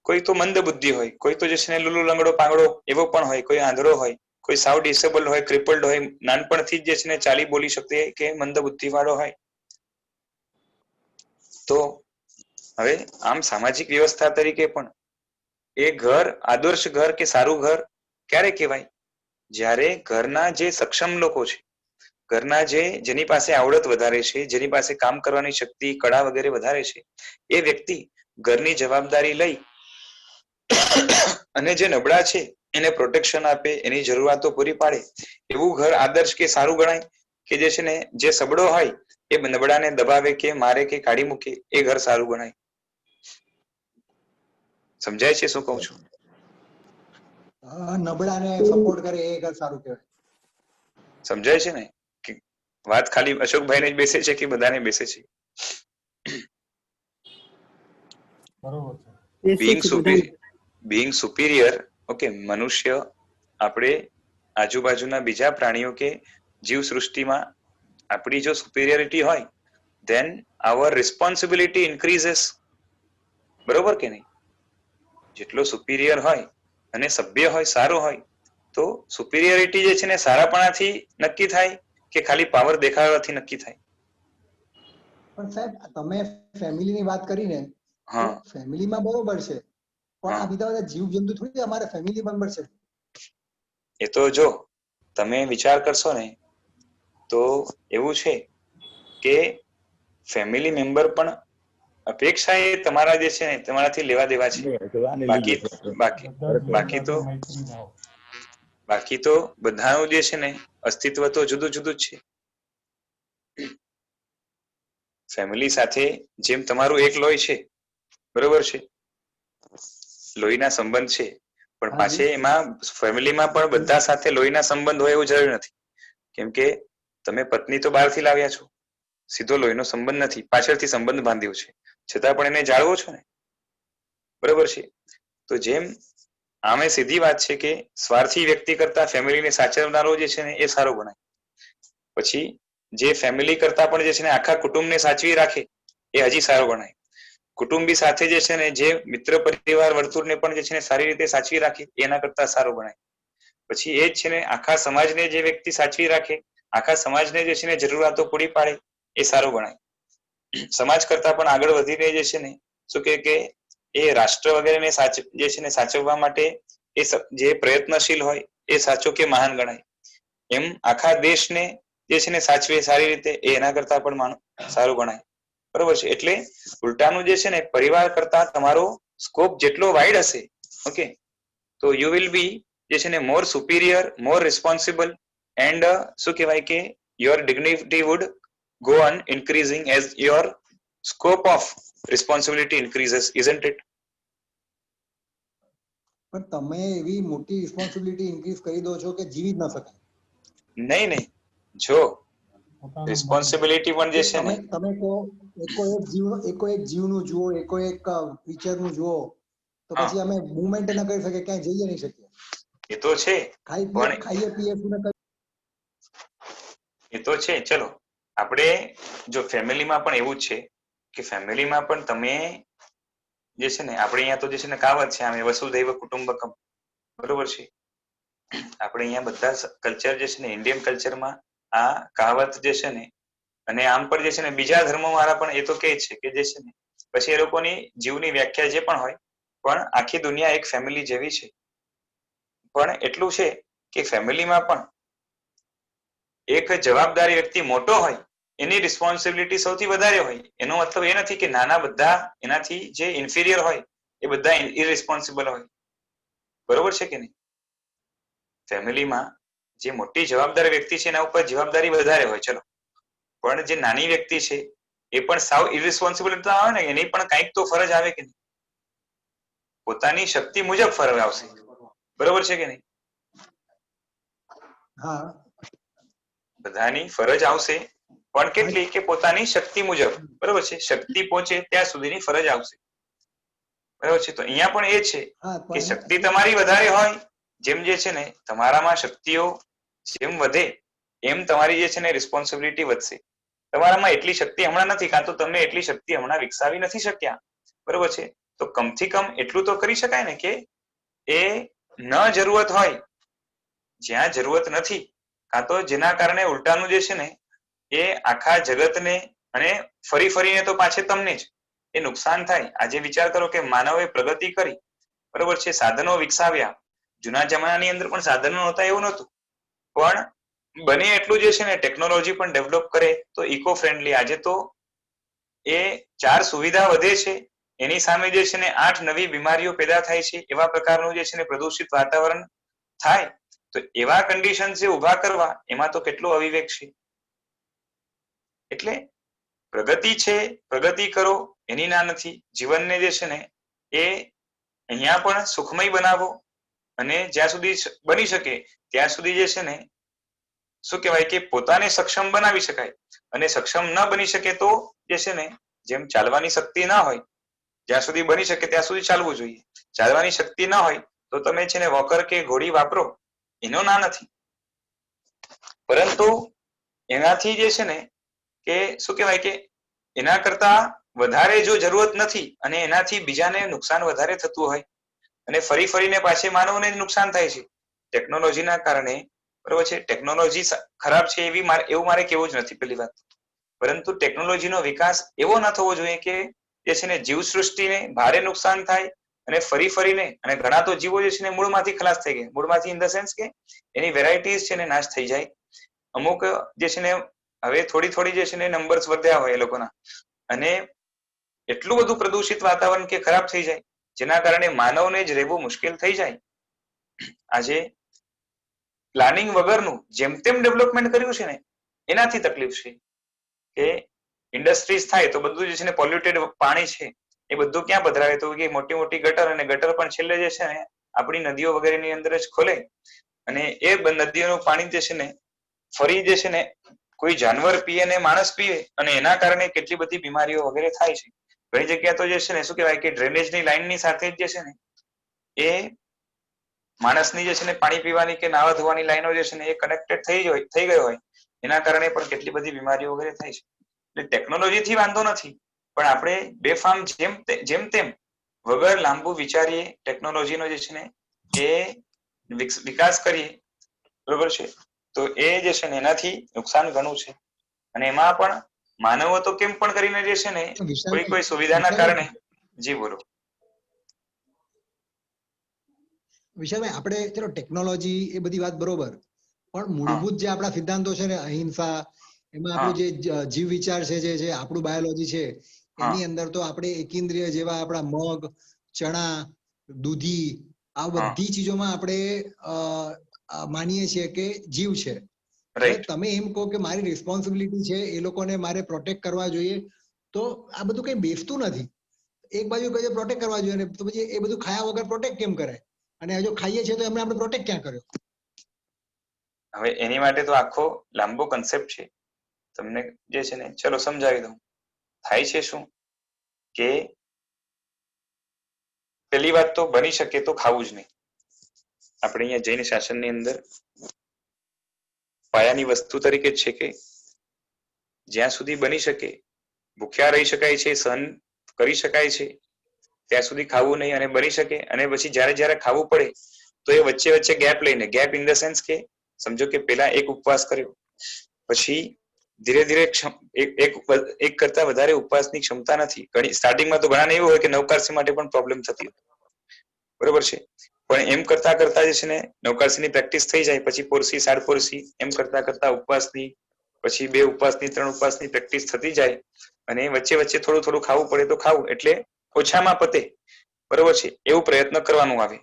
કોઈ તો મંદ બુદ્ધિ હોય, કોઈ તો જે છે ને લુલુ લંગડો પાંગડો એવો પણ હોય, કોઈ આંધળો હોય, કોઈ સાવ ડિસેબલ હોય, ક્રિપલ્ડ હોય, નાનપણથી જ જે છે ને ચાલી બોલી શકે કે મંદ બુદ્ધિ વાળો હોય. તો હવે આમ સામાજિક વ્યવસ્થા તરીકે પણ એ ઘર આદર્શ ઘર કે સારું ઘર ક્યારે કહેવાય? જ્યારે ઘરના જે સક્ષમ લોકો છે, ઘરના જેની પાસે આવડત વધારે છે, જેની પાસે કામ કરવાની શક્તિ, કળા વગેરે વધારે છે, એ વ્યક્તિ ઘરની જવાબદારી લઈ અને જે નબળા છે એને પ્રોટેક્શન આપે, એની જરૂરિયાતો પૂરી પાડે, એવું ઘર આદર્શ કે સારું ગણાય. કે જે છે ને જે સબળો હોય એ નબળાને દબાવે કે મારે કે કાઢી મૂકે એ ઘર સારું ગણાય. સમજાય છે શું કહું છું? નબળાને સપોર્ટ કરે એ ઘર સારું કહેવાય. સમજાય છે ને કે વાત ખાલી અશોકભાઈને જ બેસે છે કે બધાને બેસે છે? બરોબર છે. being superior, ઓકે, મનુષ્ય આપણે આજુબાજુના બીજા પ્રાણીઓ કે જીવ સૃષ્ટિમાં આપણી જો સુપિરિયરિટી હોય, then our responsibility increases. બરોબર કે નહીં? જેટલો સુપિરિયર હોય અને સભ્ય હોય, સારો હોય, તો સુપિરિયરિટી જે છે ને સારાપણાથી નક્કી થાય કે ખાલી પાવર દેખાડવાથી નક્કી થાય? પણ સાહેબ તમે ફેમિલીની વાત કરીને, તો ફેમિલીમાં બરોબર છે, પણ આ બીજા બધા જીવજંતુ થોડી અમારે ફેમિલી મેમ્બર છે. એ તો જો તમે વિચાર કરશો ને તો એવું છે કે ફેમિલી મેમ્બર પણ અપેક્ષા એ તમારા જે છે ને તમારાથી લેવા દેવા છે. બાકી તો બધાનું જે છે ને અસ્તિત્વ તો જુદું જુદું જ છે. ફેમિલી સાથે જેમ તમારું એક લોહી છે, બરોબર છે, લોહીના સંબંધ છે, પણ પાછે એમાં ફેમિલીમાં પણ બધા સાથે લોહીના સંબંધ હોય એવું જરૂરી નથી. કેમ કે તમે પત્ની તો બહારથી લાવ્યા છો, સીધો લોહીનો સંબંધ નથી, પાછળથી સંબંધ બાંધ્યો છે, છતાં પણ એને જાળવો છો ને, બરોબર છે. તો જેમ આમે સીધી વાત છે કે સ્વાર્થી વ્યક્તિ કરતા ફેમિલીને સાચવનારો જે છે ને એ સારો ગણાય. પછી જે ફેમિલી કરતા પણ જે છે ને આખા કુટુંબને સાચવી રાખે એ હજી સારો ગણાય. કુટુંબી સાથે જે છે ને જે મિત્ર પરિવાર વર્તુળને પણ જે છે ને સારી રીતે સાચવી રાખે એના કરતા સારો ગણાય. પછી એ જ છે ને આખા સમાજને જે વ્યક્તિ સાચવી રાખે, આખા સમાજને જે છે ને જરૂરિયાતો પૂરી પાડે એ સારો ગણાય. સમાજ કરતા પણ આગળ વધીને જે છે ને શું કે એ રાષ્ટ્ર વગેરેને જે છે ને સાચવવા માટે એ જે પ્રયત્નશીલ હોય એ સાચો કે મહાન ગણાય. એમ આખા દેશને જે છે ને સાચવે સારી રીતે એના કરતા પણ સારું ગણાય. બરોબર છે. એટલે ઉલટાનું જે છે ને પરિવાર કરતા તમારો સ્કોપ જેટલો વાઇડ હશે, ઓકે, તો યુ વિલ બી જે છે ને more superior, more responsible and શું કહેવાય કે your dignity would go on increasing as your scope of responsibility increases, isn't it? પણ તમે એવી મોટી રિસ્પોન્સિબિલિટી ઇન્ક્રીઝ કરી દો છો કે જીવી જ ન શકાય. નહીં, જો રિસ્પોન્સિબિલિટી પણ જે છે ને તમે કહો એકો એક જીવનું જુઓ, એકો એક ક્રીચરનું જુઓ, તો પછી અમે મૂવમેન્ટ ન કરી શકીએ, ક્યાંય જઈએ નહીં શકીએ. એ તો છે, ખાઈએ પીએ એ તો છે. ચલો આપણે જો ફેમિલીમાં પણ એવું જ છે કે ફેમિલીમાં પણ તમે જે છે ને આપણે અહીંયા તો જે છે ને કહાવત છે આમે વસુધૈવ કુટુંબકમ, બરોબર છે. આપણે અહીંયા બધા કલ્ચર જે છે ને ઇન્ડિયન કલ્ચરમાં આ કહાવત જે છે ને, અને આમ પણ જે છે ને બીજા ધર્મો વાળા પણ એ તો કહે છે કે જે છે ને પછી એ લોકોની જીવની વ્યાખ્યા જે પણ હોય, પણ આખી દુનિયા એક ફેમિલી જેવી છે. પણ એટલું છે કે ફેમિલીમાં પણ એક જવાબદારી વ્યક્તિ મોટો હોય એની રિસ્પોન્સિબિલિટી સૌથી વધારે હોય. એનો મતલબ એ નથી કે નાના બધા એનાથી જે ઇન્ફિરિયર હોય એ બધા ઇરરિસ્પોન્સિબલ હોય. બરોબર છે કે નહીં? ફેમિલીમાં જે મોટી જવાબદાર વ્યક્તિ છે એના ઉપર જવાબદારી વધારે હોય, ચલો, પણ જે નાની વ્યક્તિ છે એ પણ સાવ ઇરરિસ્પોન્સિબલ તો આવે ને, એની પણ કંઈક તો ફરજ આવે કે નહીં? પોતાની શક્તિ મુજબ ફરજ આવશે. બરોબર છે કે નહીં? હા, બધાની ફરજ આવશે, પણ કેટલી કે પોતાની શક્તિ મુજબ. બરોબર છે. શક્તિ પહોંચે ત્યાં સુધીની ફરજ આવશે. બરોબર છે. તો અહીંયા પણ એ છે કે શક્તિ તમારી વધારે હોય, જેમ જે છે ને તમારામાં શક્તિઓ જેમ વધે એમ તમારી જે છે ને રિસ્પોન્સિબિલિટી વધશે. તમારામાં એટલી શક્તિ હમણાં નથી, કાં તો તમે એટલી શક્તિ હમણાં વિકસાવી નથી શક્યા, બરોબર છે. તો કમથી કમ એટલું તો કરી શકાય ને કે એ ન જરૂરત હોય જ્યાં જરૂરત નથી, કાં તો જેના કારણે ઉલટાનું જે છે ને એ આખા જગતને અને ફરી ફરીને તો પાછે તમને જ એ નુકસાન થાય. આજે વિચાર કરો કે માનવે પ્રગતિ કરી, બરોબર છે, સાધનો વિકસાવ્યા. જૂના જમાનાની અંદર પણ સાધનો નહોતા એવું નહોતું, પણ બને એટલું જે છે ને ટેકનોલોજી પણ ડેવલપ કરે તો ઇકો ફ્રેન્ડલી. આજે તો એ 4 સુવિધા વધે છે, એની સામે જે છે ને 8 નવી બીમારીઓ પેદા થાય છે. એવા પ્રકારનું જે છે ને પ્રદૂષિત વાતાવરણ થાય તો એવા કન્ડિશન જે ઉભા કરવા એમાં તો કેટલો અવિવેક છે. એટલે પ્રગતિ છે, પ્રગતિ કરો એની ના નથી. જીવનને જે છે ને એ અહીંયા પણ સુખમય બનાવો અને જ્યાં સુધી બની શકે ત્યાં સુધી જે છે ને શું કહેવાય કે પોતાને સક્ષમ બનાવી શકાય. અને સક્ષમ ન બની શકે તો જે છે ને જેમ ચાલવાની શક્તિ ના હોય જ્યાં સુધી બની શકે ત્યાં સુધી ચાલવું જોઈએ. ચાલવાની શક્તિ ના હોય તો તમે છે ને વોકર કે ઘોડી વાપરો, એનો ના નથી. પરંતુ એનાથી જે છે ને કે શું કહેવાય કે એના કરતા વધારે જો જરૂરત નથી અને એનાથી બીજાને નુકસાન વધારે થતું હોય અને ફરી ફરીને પાછી માનવને જ નુકસાન થાય છે ટેકનોલોજીના કારણે, બરોબર છે. ટેકનોલોજી ખરાબ છે એવું મારે કેવું જ નથી પેલી વાત. પરંતુ ટેકનોલોજીનો વિકાસ એવો ન થવો જોઈએ કે જે છે ને જીવસૃષ્ટિને ભારે નુકસાન થાય અને ફરી ફરીને, અને ઘણા તો જીવો જે છે ને મૂળમાંથી ખલાસ થઈ ગયા. મૂળમાંથી ઇન ધ સેન્સ કે એની વેરાયટીઝ છે ને નાશ થઈ જાય. અમુક જે છે ને હવે થોડી થોડી જે છે ને નંબર્સ વધ્યા હોય એ લોકોના, અને એટલું બધું પ્રદૂષિત વાતાવરણ કે ખરાબ થઈ જાય જેના કારણે માનવને જ રહેવું મુશ્કેલ થઈ જાય. આજે પ્લાનિંગ વગરનું જેમ તેમ ડેવલપમેન્ટ કર્યું છે ને એનાથી તકલીફ છે. કે ઇન્ડસ્ટ્રીઝ થાય તો બધું જે છે ને પોલ્યુટેડ પાણી છે એ બધું ક્યાં પધરાવે? તો કે મોટી મોટી ગટર, અને ગટર પણ છેલ્લે જે છે ને આપણી નદીઓ વગેરેની અંદર જ ખોલે, અને એ નદીઓનું પાણી જે છે ને ફરી જે છે ને કોઈ જાનવર પીએ ને માણસ પીએ, અને એના કારણે કેટલી બધી બીમારીઓ વગેરે થાય છે. ઘણી જગ્યા તો જે છે ને શું કહેવાય કે ડ્રેનેજની લાઈનની સાથે જ જે છે ને એ માણસની જે છે ને પાણી પીવાની કે નાવા ધોવાની લાઈનો જે છે ને એ કનેક્ટેડ થઈ ગયો હોય, એના કારણે પણ કેટલી બધી બીમારીઓ વગેરે થાય છે. એટલે ટેકનોલોજીથી વાંધો નથી, પણ આપણે બેફામ જેમ તેમ વગર લાંબુ વિચારીએ ટેકનોલોજીનો જે છે ને એ વિકાસ કરીએ, બરોબર છે, તો એ જે છે ને એનાથી નુકસાન ઘણું છે. અને એમાં પણ માનવો તો કેમ પણ કરીને જે છે ને કોઈ સુવિધાના કારણે. જી બોલો. વિશાલભાઈ, આપણે ચલો ટેકનોલોજી એ બધી વાત બરોબર, પણ મૂળભૂત જે આપણા સિદ્ધાંતો છે ને અહિંસા, એમાં આપણું જે જીવ વિચાર છે, જે આપણું બાયોલોજી છે, એની અંદર તો આપણે એકેન્દ્રિય જેવા આપણા મગ, ચણા, દૂધી, આ બધી ચીજોમાં આપણે માનીએ છીએ કે જીવ છે. હવે તમે એમ કહો કે મારી રિસ્પોન્સિબિલિટી છે એ લોકોને મારે પ્રોટેક્ટ કરવા જોઈએ, તો આ બધું કઈ બેસતું નથી. એક બાજુ કહે પ્રોટેક્ટ કરવા જોઈએ, તો પછી એ બધું ખાયા વગર પ્રોટેક્ટ કેમ કરે? અને જો ખાઈએ છીએ તો એમને આપણે પ્રોટેક્ટ ક્યાં કર્યો? હવે એની માટે તો આખો લાંબો કન્સેપ્ટ છે. તમને જે છે ને ચલો સમજાવી દઉં. થાય છે શું કે પેલી વાત તો બની શકે તો ખાવું જ નહીં. આપણે અહીંયા જૈન શાસનની અંદર પાયાની વસ્તુ તરીકે જ છે કે જ્યાં સુધી બની શકે ભૂખ્યા રહી શકાય છે, સહન કરી શકાય છે, ત્યાં સુધી ખાવું નહીં. અને બની શકે અને પછી જ્યારે ખાવું પડે તો એ વચ્ચે વચ્ચે ગેપ લઈને, ગેપ ઇન ધ સેન્સ કે સમજો કે પેલા એક ઉપવાસ કર્યો, પછી ધીરે ધીરે એક કરતા વધારે ઉપવાસની ક્ષમતા નથી. સ્ટાર્ટિંગમાં તો ઘણાને એવું હોય કે નવકારસી માટે પણ પ્રોબ્લેમ થતી હોય, બરોબર છે, પણ એમ કરતા કરતા જે છે ને નવકારસીની પ્રેક્ટિસ થઈ જાય, પછી પોરસી, સાડપોરસી, એમ કરતા કરતા ઉપવાસની, પછી 2 ઉપવાસની, 3 ઉપવાસની પ્રેક્ટિસ થતી જાય, અને વચ્ચે વચ્ચે થોડું થોડું ખાવું પડે તો ખાવું, એટલે ઓછામાં પતે, બરોબર છે, એવું પ્રયત્ન કરવાનું આવે.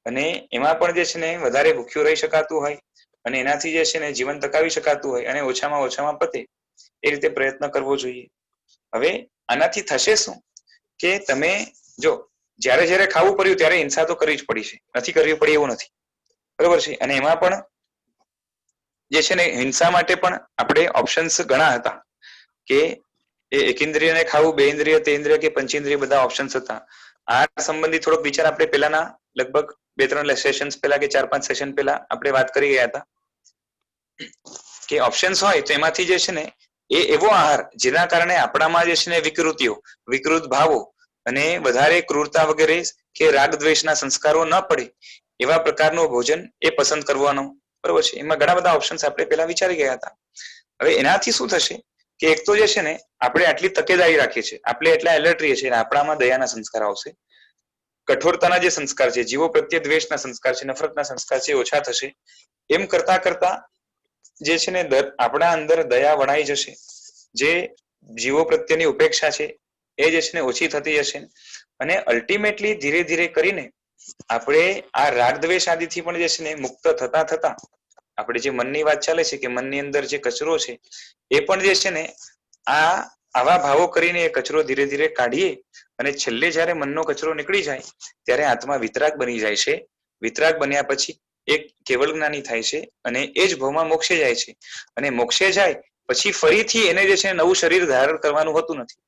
અને એમાં પણ જે છે ને વધારે ભૂખ્યું રહી શકાતું હોય અને એનાથી જે છે ને જીવન ટકાવી શકાતું હોય અને ઓછામાં પતે એ રીતે પ્રયત્ન કરવો જોઈએ. હવે આનાથી થશે શું કે તમે જો જ્યારે ખાવું પડ્યું ત્યારે હિંસા તો કરવી જ પડી છે, નથી કરવી પડી એવું નથી, બરોબર છે. અને એમાં પણ જે છે ને હિંસા માટે પણ આપણે ઓપ્શન્સ ઘણા હતા કે એકેન્દ્રિયને ખાવું, 2 ઇન્દ્રિય, 3 ઇન્દ્રિય કે પંચેન્દ્રિય, બધા ઓપ્શન્સ હતા. આ સંબંધી થોડોક વિચાર આપણે પહેલાના લગભગ 2-3 સેશન્સ પહેલા કે 4-5 સેશન પહેલા આપણે વાત કરી ગયા હતા કે ઓપ્શન્સ હોય તો એમાંથી જે છે ને એ એવો આહાર જેના કારણે આપણામાં જે છે ને વિકૃતિઓ, વિકૃત ભાવો અને વધારે ક્રૂરતા વગેરે કે રાગ દ્વેષના સંસ્કારો ન પડે એવા પ્રકારનું ભોજન એ પસંદ કરવાનો, બરોબર છે. એમાં ઘણા બધા ઓપ્શન્સ આપણે પહેલા વિચારી ગયા હતા. હવે એનાથી શું થશે કે એક તો જે છે ને આપણે આટલી તકેદારી રાખીએ છીએ, આપણે એટલા એલર્ટ રહીએ છીએ, આપણામાં દયાના સંસ્કાર આવશે, કઠોરતાના જે સંસ્કાર છે, જીવો પ્રત્યે દ્વેષના સંસ્કાર છે, નફરતના સંસ્કાર છે, ઓછા થશે. એમ કરતા કરતા જે છે ને આપણા અંદર દયા વણાઈ જશે, જે જીવો પ્રત્યેની ઉપેક્ષા છે એ જે છે ને ઓછી થતી જશે, અને અલ્ટિમેટલી ધીરે ધીરે કરીને આપણે આ રાગ દ્વેષ આદિથી પણ જે છે ને મુક્ત થતા થતા આપણે જે મનની વાત ચાલે છે કે મનની અંદર જે કચરો છે એ પણ જે છે ને આવા ભાવો કરીને એ કચરો ધીરે ધીરે કાઢીએ, અને છેલ્લે જયારે મનનો કચરો નીકળી જાય ત્યારે આત્મા વિતરાગ બની જાય છે. વિતરાગ બન્યા પછી એક કેવળ જ્ઞાની થાય છે, અને એ જ ભાવમાં મોક્ષે જાય છે. અને મોક્ષે જાય પછી ફરીથી એને જે છે નવું શરીર ધારણ કરવાનું હોતું નથી,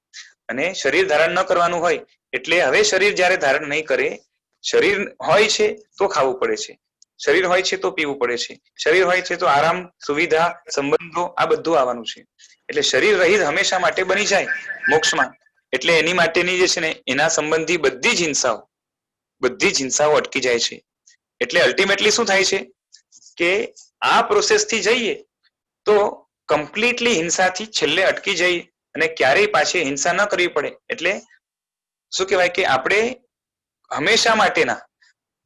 અને શરીર ધારણ ન કરવાનું હોય એટલે હવે શરીર જયારે ધારણ નહીં કરે, શરીર હોય છે તો ખાવું પડે છે, શરીર હોય છે તો પીવું પડે છે, શરીર હોય છે તો આરામ, સુવિધા, સંબંધો આ બધું આવવાનું છે. એટલે શરીર રહિત હંમેશા માટે બની જાય મોક્ષમાં, એટલે એની માટેની જે છે ને એના સંબંધી બધી જ હિંસાઓ અટકી જાય છે. એટલે અલ્ટિમેટલી શું થાય છે કે આ પ્રોસેસ થી જઈએ તો કમ્પ્લીટલી હિંસાથી છેલ્લે અટકી જઈ અને ક્યારેય પાછી હિંસા ન કરવી પડે. એટલે શું કહેવાય કે આપણે હંમેશા માટેના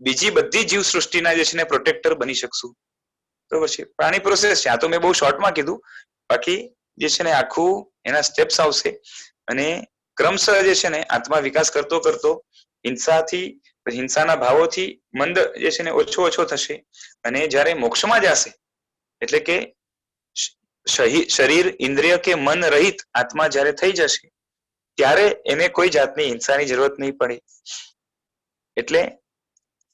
બીજી બધી જીવ સૃષ્ટિના જે છે ને પ્રોટેક્ટર બની શકશું. બરોબર છે, પ્રાણી પ્રોસેસ છે, આ તો મેં બહુ શોર્ટમાં કીધું, બાકી જે છે ને આખું એના સ્ટેપ્સ આવશે, અને ક્રમશઃ જે છે ને આત્મા વિકાસ કરતો કરતો હિંસાના ભાવોથી મંદ જે છે ને ઓછો થશે, અને જયારે મોક્ષમાં જશે એટલે કે શરીર, ઇન્દ્રિય કે મન રહિત આત્મા જયારે થઈ જશે ત્યારે એને કોઈ જાતની હિંસાની જરૂરત નહીં પડે. એટલે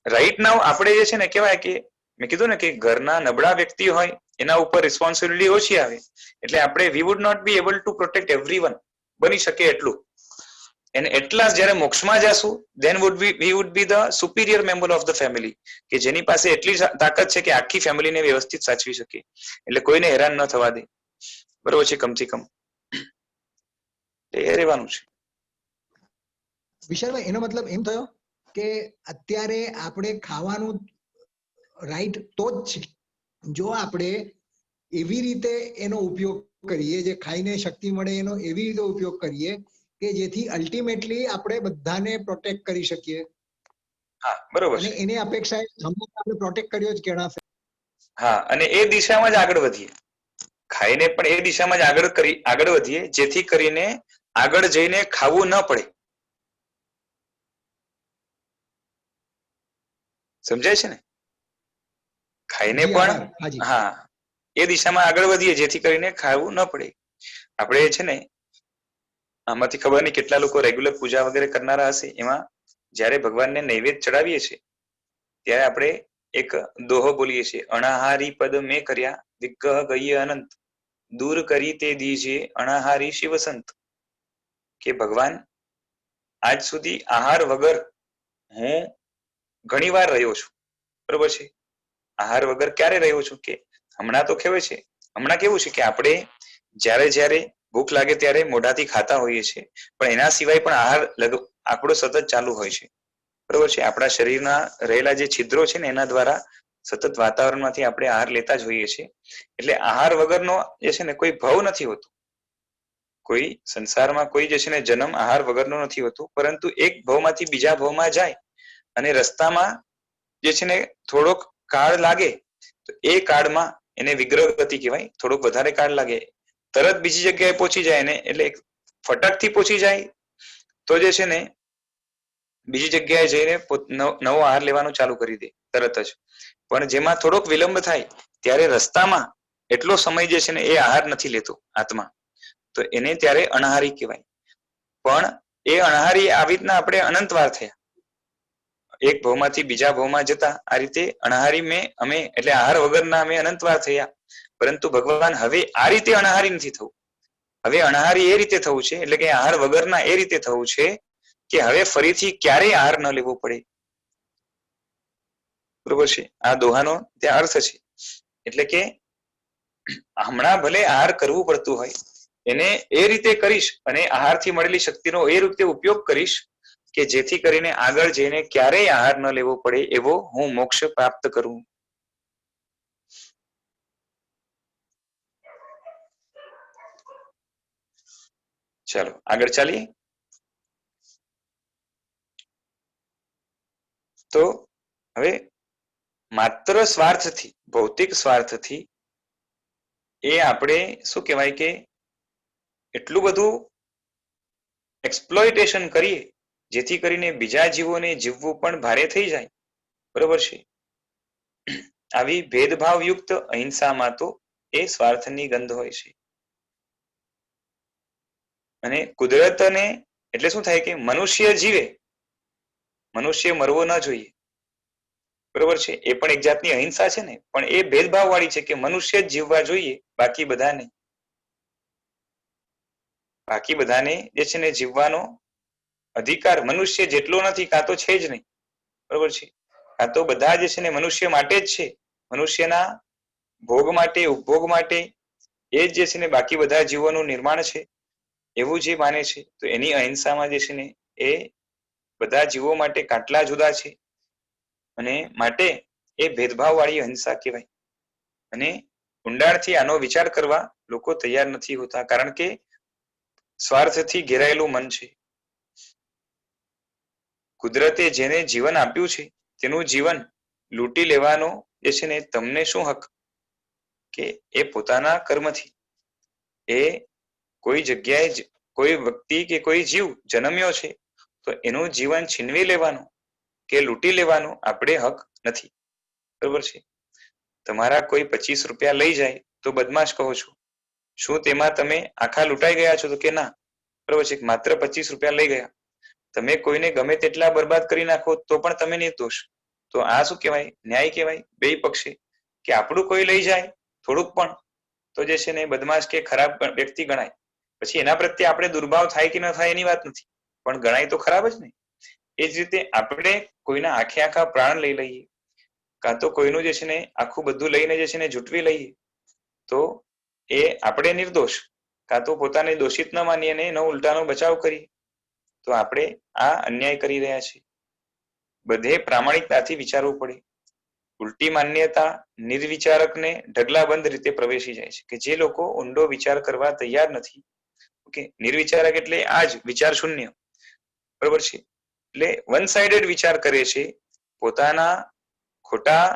રાઈટ નાઉ આપણે જે છે ને કહેવાય કે મેં કીધું ને કે ઘરના નબળા વ્યક્તિ હોય એના ઉપર રિસ્પોન્સિબિલિટી ઓછી આવે, એટલે આપણે we would not be able to protect everyone, બની શકે એટલું. અને એટલા જયારે મોક્ષમાં જશું then we would be the superior member of the family, કે જેની પાસે એટલી તાકાત છે કે આખી ફેમિલીને વ્યવસ્થિત સાચવી શકે, એટલે કોઈને હેરાન ન થવા દે. બરોબર છે, કમથી કમ એ રહેવાનું છે. વિશાલભાઈ, એનો મતલબ એમ થયો કે અત્યારે આપણે ખાવાનું રાઈટ તો જ છે જો આપણે એવી રીતે એનો ઉપયોગ કરીએ, જે ખાઈને શક્તિ મળે એનો એવી રીતે ઉપયોગ કરીએ કે જેથી અલ્ટિમેટલી આપણે બધાને પ્રોટેક્ટ કરી શકીએ. હા, બરોબર અને છે. એની અપેક્ષાએ આપણે પ્રોટેક્ટ કર્યો જ ગણાશે. હા, અને એ દિશામાં જ આગળ વધીએ, ખાઈને પણ એ દિશામાં જ આગળ વધીએ, જેથી કરીને આગળ જઈને ખાવું ન પડે. સમજાય છે ને? ખાઈને પણ હા એ દિશામાં આગળ વધીએ જેથી કરીને ખાવું ન પડે. આપણે છે ને આમાંથી ખબર નહીં કેટલા લોકો રેગ્યુલર પૂજા વગેરે કરનારા હશે, એમાં જ્યારે ભગવાનને નૈવેદ્ય ચડાવીએ છીએ ત્યારે આપણે એક દોહો બોલીએ છીએ, અણાહારી પદ મેં કર્યા વિગ્રહ ગઈએ અનંત, દૂર કરી તે દીજે અણાહારી શિવસંત. કે ભગવાન આજ સુધી આહાર વગર હું ઘણી વાર રહ્યો છું, બરોબર છે. આહાર વગર ક્યારે રહ્યો છું કે હમણાં તો કેવું છે કે આપણે જ્યારે ભૂખ લાગે ત્યારે મોઢાથી ખાતા હોઈએ છીએ, પણ એના સિવાય પણ આહાર આપણો સતત ચાલુ હોય છે, બરોબર છે. આપણા શરીરના રહેલા જે છિદ્રો છે ને એના દ્વારા સતત વાતાવરણમાંથી આપણે આહાર લેતા જ હોઈએ છીએ. એટલે આહાર વગરનો જે છે ને કોઈ ભવ નથી હોતો, કોઈ સંસારમાં કોઈ જે છે ને જન્મ આહાર વગરનો નથી હોતો, પરંતુ એક ભવમાંથી બીજા ભવમાં જાય અને રસ્તામાં જે છે ને થોડોક કાળ લાગે તો એ કાળમાં એને વિગ્રહ ગતિ કહેવાય, થોડોક વધારે કાળ લાગે તરત બીજી જગ્યાએ પહોંચી જાય ને, એટલે ફટાકથી પહોંચી જાય તો જે છે ને બીજી જગ્યાએ જઈને નવો આહાર લેવાનું ચાલુ કરી દે તરત જ. પણ જેમાં થોડોક વિલંબ થાય ત્યારે રસ્તામાં એટલો સમય જે છે ને એ આહાર નથી લેતો આત્મા, તો એને ત્યારે અણહારી કહેવાય. પણ એ અણહારી આવી રીતના આપણે અનંતવાર થયા, એક ભવમાંથી બીજા ભવમાં જતા આ રીતે અણહારી અમે એટલે આહાર વગરના અમે અનંતવાર થયા. પરંતુ ભગવાન હવે આ રીતે અણહારી નથી થવું, હવે અણહારી એ રીતે થવું છે, એટલે કે આહાર વગરના એ રીતે થવું છે કે હવે ફરીથી ક્યારેય આહાર ન લેવો પડે, બરોબર છે. આ દોહાનો ત્યાં અર્થ છે. એટલે કે હમણાં ભલે આહાર કરવું પડતું હોય એને એ રીતે કરીશ અને આહારથી મળેલી શક્તિનો એ રીતે ઉપયોગ કરીશ કે જેથી કરીને આગળ જઈને ક્યારેય આહાર ન લેવો પડે એવો હું મોક્ષ પ્રાપ્ત કરું. ચાલો આગળ ચાલીએ. તો હવે માત્ર સ્વાર્થથી, ભૌતિક સ્વાર્થથી એ આપણે શું કહેવાય કે એટલું બધું એક્સપ્લોઇટેશન કરીએ જેથી કરીને બીજા જીવોને જીવવું પણ ભારે થઈ જાય. બરોબર છે. આવી ભેદભાવયુક્ત અહિંસામાં તો એ સ્વાર્થની ગંધ હોય છે. અને કુદરતને એટલે શું થાય કે મનુષ્ય જીવે, મનુષ્ય મરવો ન જોઈએ. બરોબર છે. એ પણ એક જાતની અહિંસા છે ને, પણ એ ભેદભાવ વાળી છે કે મનુષ્ય જ જીવવા જોઈએ, બાકી બધાને. બાકી બધાને જે છે ને જીવવાનો અધિકાર મનુષ્ય જેટલો નથી, કાં તો છે જ નહીં. બરોબર છે. કાં તો બધા જે છે ને મનુષ્ય માટે જ છે, મનુષ્યના ભોગ માટે, ઉપભોગ માટે એ જ જે છે ને બાકી બધા જીવોનું નિર્માણ છે એવું જે માને છે, તો એની અહિંસામાં જે છે ને એ બધા જીવો માટે કાટલા જુદા છે અને માટે એ ભેદભાવ વાળી અહિંસા કહેવાય. અને ઊંડાણથી આનો વિચાર કરવા લોકો તૈયાર નથી હોતા, કારણ કે સ્વાર્થથી ઘેરાયેલું મન છે. કુદરતે જેને જીવન આપ્યું છે તેનું જીવન લૂંટી લેવાનો જે છે ને તમને શું હક, કે એ પોતાના કર્મથી એ કોઈ જગ્યાએ કોઈ વ્યક્તિ કે કોઈ જીવ જન્મ્યો છે તો એનું જીવન છીનવી લેવાનું કે લૂંટી લેવાનું આપણે હક નથી. બરોબર છે. તમારા કોઈ 25 રૂપિયા લઈ જાય તો બદમાશ કહો છો, શું તેમાં તમે આખા લૂંટાઈ ગયા છો? તો કે ના. બરોબર છે. માત્ર 25 રૂપિયા લઈ ગયા. તમે કોઈને ગમે તેટલા બરબાદ કરી નાખો તો પણ તમે નિર્દોષ. તો આ શું કહેવાય? ન્યાય કહેવાય બે પક્ષે, કે આપણું કોઈ લઈ જાય થોડુંક પણ તો જે છે ને બદમાશ કે ખરાબ વ્યક્તિ ગણાય. પછી એના પ્રત્યે આપણે દુર્ભાવ થાય કે ન થાય એની વાત નથી, પણ ગણાય તો ખરાબ જ ને. એ જ રીતે આપણે કોઈના આખે આખા પ્રાણ લઈ લઈએ, કાં તો કોઈનું જે છે ને આખું બધું લઈને જે છે ને જૂટવી લઈએ, તો એ આપણે નિર્દોષ, કાં તો પોતાને દોષિત ન માનીએ ને એનો ઉલટાનો બચાવ કરીએ, તો આપણે આ અન્યાય કરી રહ્યા છીએ. બધે પ્રામાણિકતાથી વિચારવું પડે. ઉલટી માન્યતા નિર્વિચારકને ઢગલાબંધ રીતે પ્રવેશી જાય છે, કે જે લોકો ઊંડો વિચાર કરવા તૈયાર નથી. ઓકે, નિર્વિચારક એટલે આ જ વિચાર શૂન્ય. બરોબર છે. એટલે વન સાઇડેડ વિચાર કરે છે, પોતાના ખોટા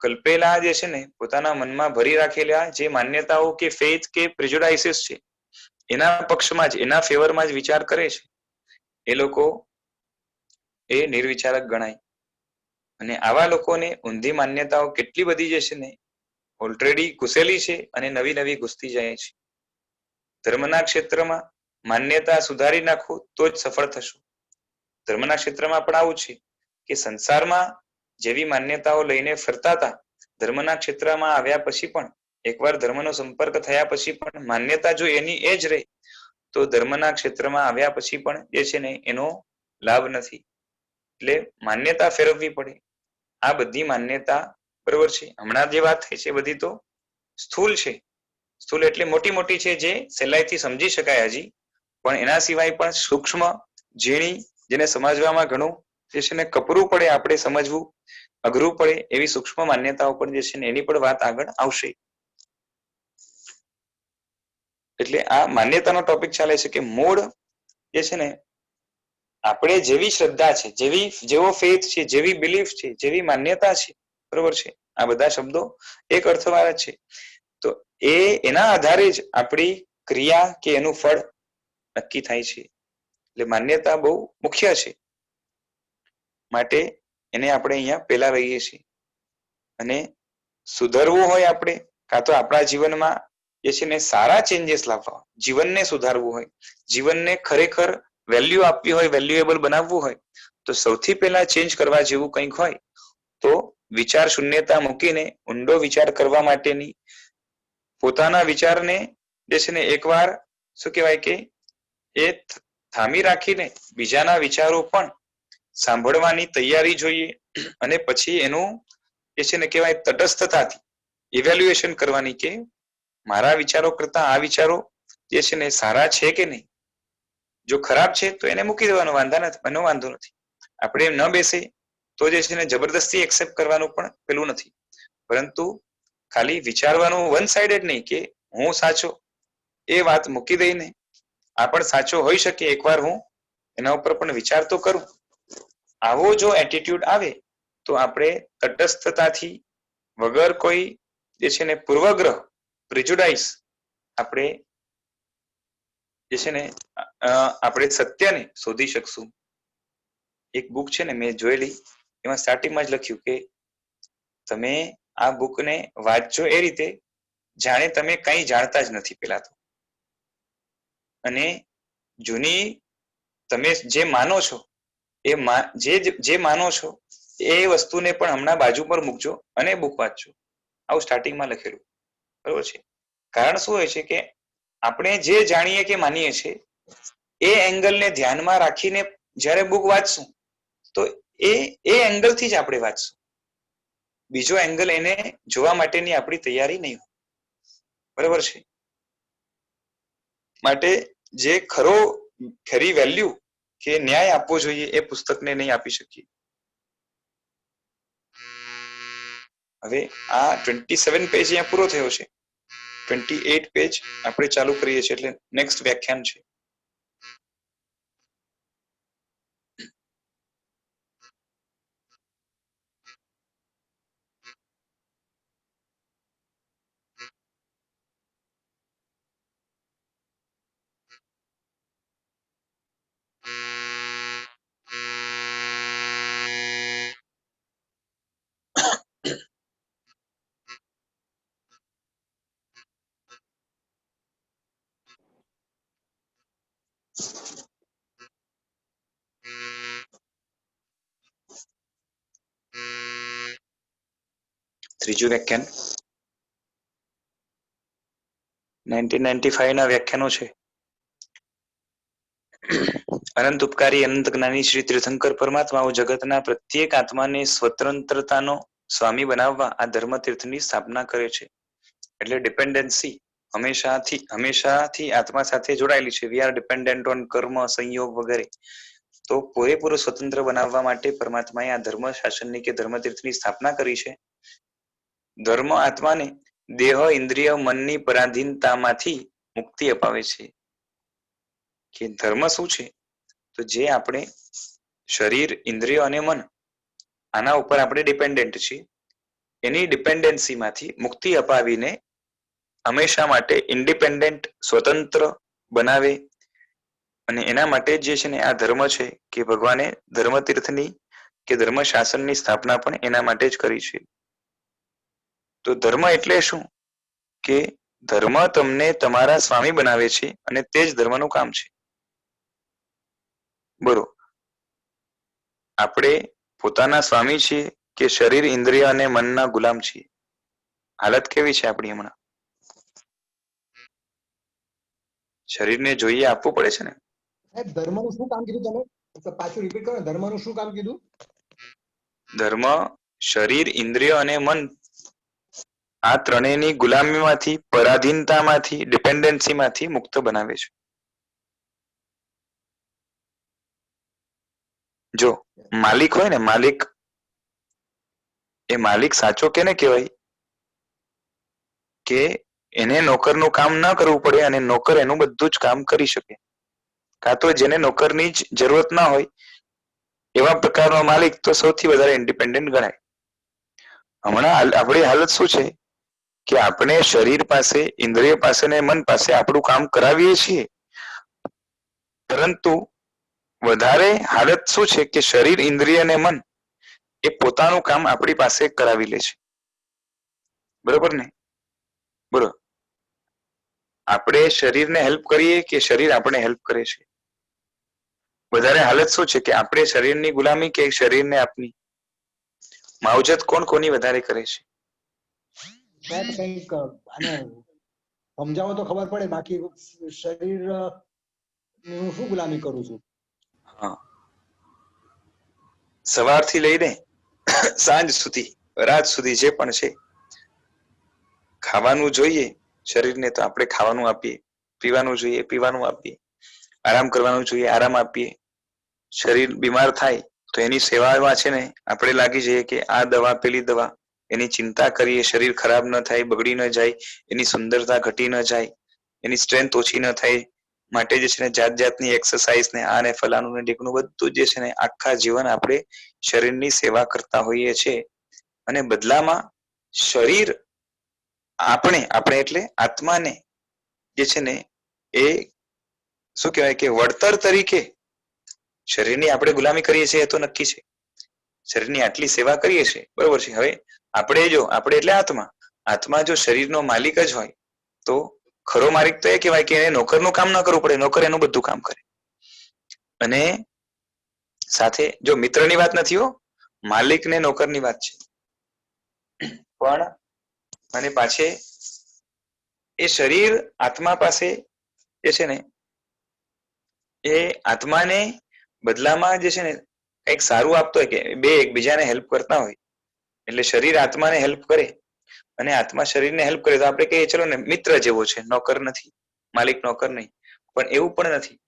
કલ્પેલા જે છે ને પોતાના મનમાં ભરી રાખેલા જે માન્યતાઓ કે ફેથ કે પ્રેજુડાઇસીસ છે એના પક્ષમાં જ, એના ફેવરમાં જ વિચાર કરે છે, એ લોકો એ નિર્વિચારક ગણાય. અને આવા લોકોને ઊંધી માન્યતાઓ કેટલી બધી જે છે ને ઓલરેડી ઘૂસેલી છે અને નવી નવી ઘૂસતી જાય છે. ધર્મના ક્ષેત્રમાં માન્યતા સુધારી નાખો તો જ સફળ થશો. ધર્મના ક્ષેત્રમાં પણ આવું છે કે સંસારમાં જેવી માન્યતાઓ લઈને ફરતા હતા, ધર્મના ક્ષેત્રમાં આવ્યા પછી પણ એકવાર ધર્મનો સંપર્ક થયા પછી પણ માન્યતા જો એની એ જ રહે તો ધર્મના ક્ષેત્રમાં આવ્યા પછી પણ જે છે ને એનો લાભ નથી. એટલે માન્યતા ફેરવવી પડે. આ બધી માન્યતા બરોબર છે, હમણાં જે વાત થઈ છે બધી તો સ્થૂળ છે. સ્થૂળ એટલે મોટી મોટી છે, જે સહેલાઈથી સમજી શકાય હજી, પણ એના સિવાય પણ સૂક્ષ્મ ઝીણી, જેને સમજવામાં ઘણું જે છે ને કપરું પડે, આપણે સમજવું અઘરું પડે એવી સૂક્ષ્મ માન્યતાઓ પણ જે છે ને એની પણ વાત આગળ આવશે. એટલે આ માન્યતાનો ટોપિક ચાલે છે કે મૂળ જે છે ને આપણે જેવી શ્રદ્ધા છે, જેવો ફેથ છે, જેવી બિલીફ છે, જેવી માન્યતા છે, બરોબર છે, આ બધા શબ્દો એક અર્થવાળા છે, તો એના આધારે જ આપણી ક્રિયા કે એનું ફળ નક્કી થાય છે. એટલે માન્યતા બહુ મુખ્ય છે, માટે એને આપણે અહીંયા પેલા રહીએ છીએ. અને સુધરવું હોય આપણે, કાં તો આપણા જીવનમાં જે છે ને સારા ચેન્જીસ લાવવા, જીવનને સુધારવું હોય, જીવનને ખરેખર વેલ્યુ આપવી હોય, વેલ્યુએબલ બનાવવું હોય, તો સૌથી પહેલા ચેન્જ કરવા જેવું કંઈક હોય તો વિચાર શૂન્યતા મૂકીને ઊંડો વિચાર કરવા માટેની, પોતાના વિચારને જે છે ને એકવાર શું કહેવાય કે એ થામી રાખીને બીજાના વિચારો પણ સાંભળવાની તૈયારી જોઈએ, અને પછી એનું જે છે ને કહેવાય તટસ્થતાથી ઇવેલ્યુએશન કરવાની, કે મારા વિચારો કરતા આ વિચારો જે છે ને સારા છે કે નહીં. જો ખરાબ છે તો એને મૂકી દેવાનો, એનો વાંધો નથી. આપણે ન બેસે તો જે છે ને જબરદસ્તી એક્સેપ્ટ કરવાનું પણ પેલું નથી, પરંતુ ખાલી વિચારવાનું વન સાઇડેડ નહીં કે હું સાચો, એ વાત મૂકી દઈને આ પણ સાચો હોઈ શકે, એકવાર હું એના ઉપર પણ વિચાર તો કરું. આવો જો એટીટ્યુડ આવે તો આપણે તટસ્થતાથી, વગર કોઈ જે છે ને પૂર્વગ્રહ, પ્રિજુડાઇસ, આપણે જે છે ને આપણે સત્યને શોધી શકશું. એક બુક છે ને મેં જોયેલી, એમાં સ્ટાર્ટિંગમાં જ લખ્યું કે તમે આ બુકને વાંચજો એ રીતે જાણે તમે કંઈ જાણતા જ નથી પેલા તો, અને જૂની તમે જે માનો છો જે માનો છો એ વસ્તુને પણ હમણાં બાજુ પર મૂકજો અને બુક વાંચજો. આવું સ્ટાર્ટિંગમાં લખેલું, બરોબર છે. કારણ શું હોય છે કે આપણે જે જાણીએ કે માનીએ છીએ એ એંગલને ધ્યાનમાં રાખીને જ્યારે બુક વાંચશું તો એ એંગલથી જ આપણે વાંચશું. બીજો એંગલ એને જોવા માટેની આપણી તૈયારી નહીં હોય, બરોબર છે. માટે જે ખરી વેલ્યુ કે ન્યાય આપવો જોઈએ એ પુસ્તકને નહીં આપી શકીએ. હવે આ 27 પેજ અહીંયા પૂરો થયો છે. 28 પેજ આપણે ચાલુ કરીએ છીએ, એટલે નેક્સ્ટ વ્યાખ્યાન છે. ત્રીજું વ્યાખ્યાન 1995 ના વ્યાખ્યાનો છે. અનંત ઉપકારી અનંત જ્ઞાની શ્રી તીર્થંકર પરમાત્માઓ જગતના પ્રત્યેક આત્માને સ્વતંત્રતાનો સ્વામી બનાવવા આ ધર્મતીર્થની સ્થાપના કરે છે. એટલે ડિપેન્ડન્સી હંમેશાથી આત્મા સાથે જોડાયેલી છે. વી આર ડિપેન્ડન્ટ ઓન કર્મ, સંયોગ વગેરે. તો પૂરેપૂરું સ્વતંત્ર બનાવવા માટે પરમાત્માએ આ ધર્મ શાસનની કે ધર્મતીર્થની સ્થાપના કરી છે. ધર્મ આત્માને દેહ, ઇન્દ્રિય, મનની પરાધીનતામાંથી મુક્તિ અપાવે છે. કે ધર્મ શું છે? તો જે આપણે શરીર, ઇન્દ્રિયો અને મન, આના ઉપર આપણે ડિપેન્ડન્ટ છીએ. એની ડિપેન્ડન્સીમાંથી મુક્તિ અપાવીને હંમેશા માટે ઇન્ડિપેન્ડન્ટ, સ્વતંત્ર બનાવે. અને એના માટે જે છે ને આ ધર્મ છે કે ભગવાને ધર્મતીર્થની કે ધર્મ શાસનની સ્થાપના પણ એના માટે જ કરી છે. તો ધર્મ એટલે શું? કે ધર્મ તમને તમારા સ્વામી બનાવે છે અને તે જ ધર્મનું કામ છે. બરોબર. આપણે પોતાના સ્વામી છીએ કે શરીર, ઇન્દ્રિય અને મનના ગુલામ છીએ? હાલત કેવી છે આપણી હમણાં? શરીરને જોઈએ આપવું પડે છે ને. ધર્મનું શું કામ કીધું તમે? પાછું રિપીટ કરો. ધર્મનું શું કામ કીધું? ધર્મ શરીર, ઇન્દ્રિય અને મન, આ ત્રણેયની ગુલામીમાંથી, પરાધીનતામાંથી, ડિપેન્ડન્સીમાંથી મુક્ત બનાવે છે. જો માલિક હોય ને, માલિક, એ માલિક સાચો કેને કહેવાય? કે એને નોકરનું કામ ના કરવું પડે અને નોકર એનું બધું જ કામ કરી શકે. કાં તો જેને નોકરની જ જરૂરત ના હોય એવા પ્રકારનો માલિક તો સૌથી વધારે ઇન્ડિપેન્ડન્ટ ગણાય. હમણાં આપણી હાલત શું છે કે આપણે શરીર પાસે, ઇન્દ્રિય પાસે ને મન પાસે આપણું કામ કરાવીએ છીએ, પરંતુ વધારે હાલત શું છે કે શરીર, ઇન્દ્રિય અને મન એ પોતાનું કામ આપણી પાસે કરાવી લે છે. બરોબર ને? બોલો, આપણે શરીરને હેલ્પ કરીએ કે શરીર આપણે હેલ્પ કરે છે? વધારે હાલત શું છે કે આપણે શરીરની ગુલામી કે શરીરને આપની? માવજત કોણ કોની વધારે કરે છે? કંઈક આને સમજાવો તો ખબર પડે. બાકી શરીર નું શું ગુલામી કરું છું? હા, સવારથી લઈને સાંજ સુધી, રાત સુધી જે પણ છે, ખાવાનું જોઈએ શરીરને તો આપણે ખાવાનું આપીએ, પીવાનું જોઈએ પીવાનું આપીએ, આરામ કરવાનું જોઈએ આરામ આપીએ. શરીર બીમાર થાય તો એની સેવામાં છે ને આપણે લાગી જઈએ કે આ દવા, પેલી દવા, એની ચિંતા કરીએ. શરીર ખરાબ ન થાય, બગડી ન જાય, એની સુંદરતા ઘટી ન જાય, એની સ્ટ્રેન્થ ઓછી ન થાય, માટે જે છે ને જાત જાતની એક્સરસાઇઝ ને આ ને ફલાનું ને ઢીકનું બધું જે છે ને આખા જીવન આપણે શરીરની સેવા કરતા હોઈએ છીએ અને બદલામાં શરીર આપણે એટલે આત્માને જે છે ને એ શું કહેવાય કે વળતર તરીકે શરીરની આપણે ગુલામી કરીએ છીએ એ તો નક્કી છે, શરીરની આટલી સેવા કરીએ છીએ બરોબર છે. હવે આપણે એટલે આત્મા જો શરીરનો માલિક જ હોય તો ખરો માલિક તો એ કહેવાય કે એને નોકરનું કામ ન કરવું પડે, નોકર એનું બધું કામ કરે. અને સાથે જો મિત્રની વાત નથી હો, માલિક ને નોકરની વાત છે. પણ અને પાછે એ શરીર આત્મા પાસે જે છે ને એ આત્માને બદલામાં જે છે ને કંઈક સારું આપતો હોય કે બે એકબીજાને હેલ્પ કરતા હોય એટલે શરીર આત્માને હેલ્પ કરે અને આત્મા શરીરને હેલ્પ કરે તો આપણે કહીએ ચલો ને મિત્ર જેવો છે, નોકર નથી, માલિક નોકર નહીં. પણ એવું પણ નથી.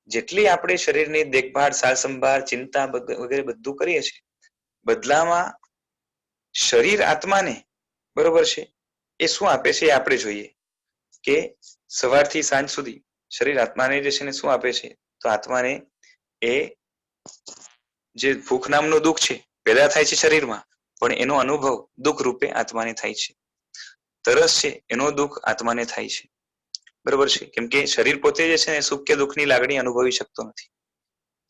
જેટલી આપણે શરીરની દેખભાળ, સાર સંભાળ, ચિંતા વગેરે બધું કરીએ છીએ બદલામાં શરીર આત્માને બરોબર છે એ શું આપે છે એ આપણે જોઈએ કે સવારથી સાંજ સુધી શરીર આત્માને જે છે ને શું આપે છે તો આત્માને એ જે ભૂખ નામનું દુઃખ છે પેદા થાય છે શરીરમાં પણ એનો અનુભવ દુઃખ રૂપે આત્માને થાય છે. તરસ છે એનો દુઃખ આત્માને થાય છે બરોબર છે, કેમ કે શરીર પોતે જે છે ને સુખ કે દુઃખની લાગણી અનુભવી શકતો નથી.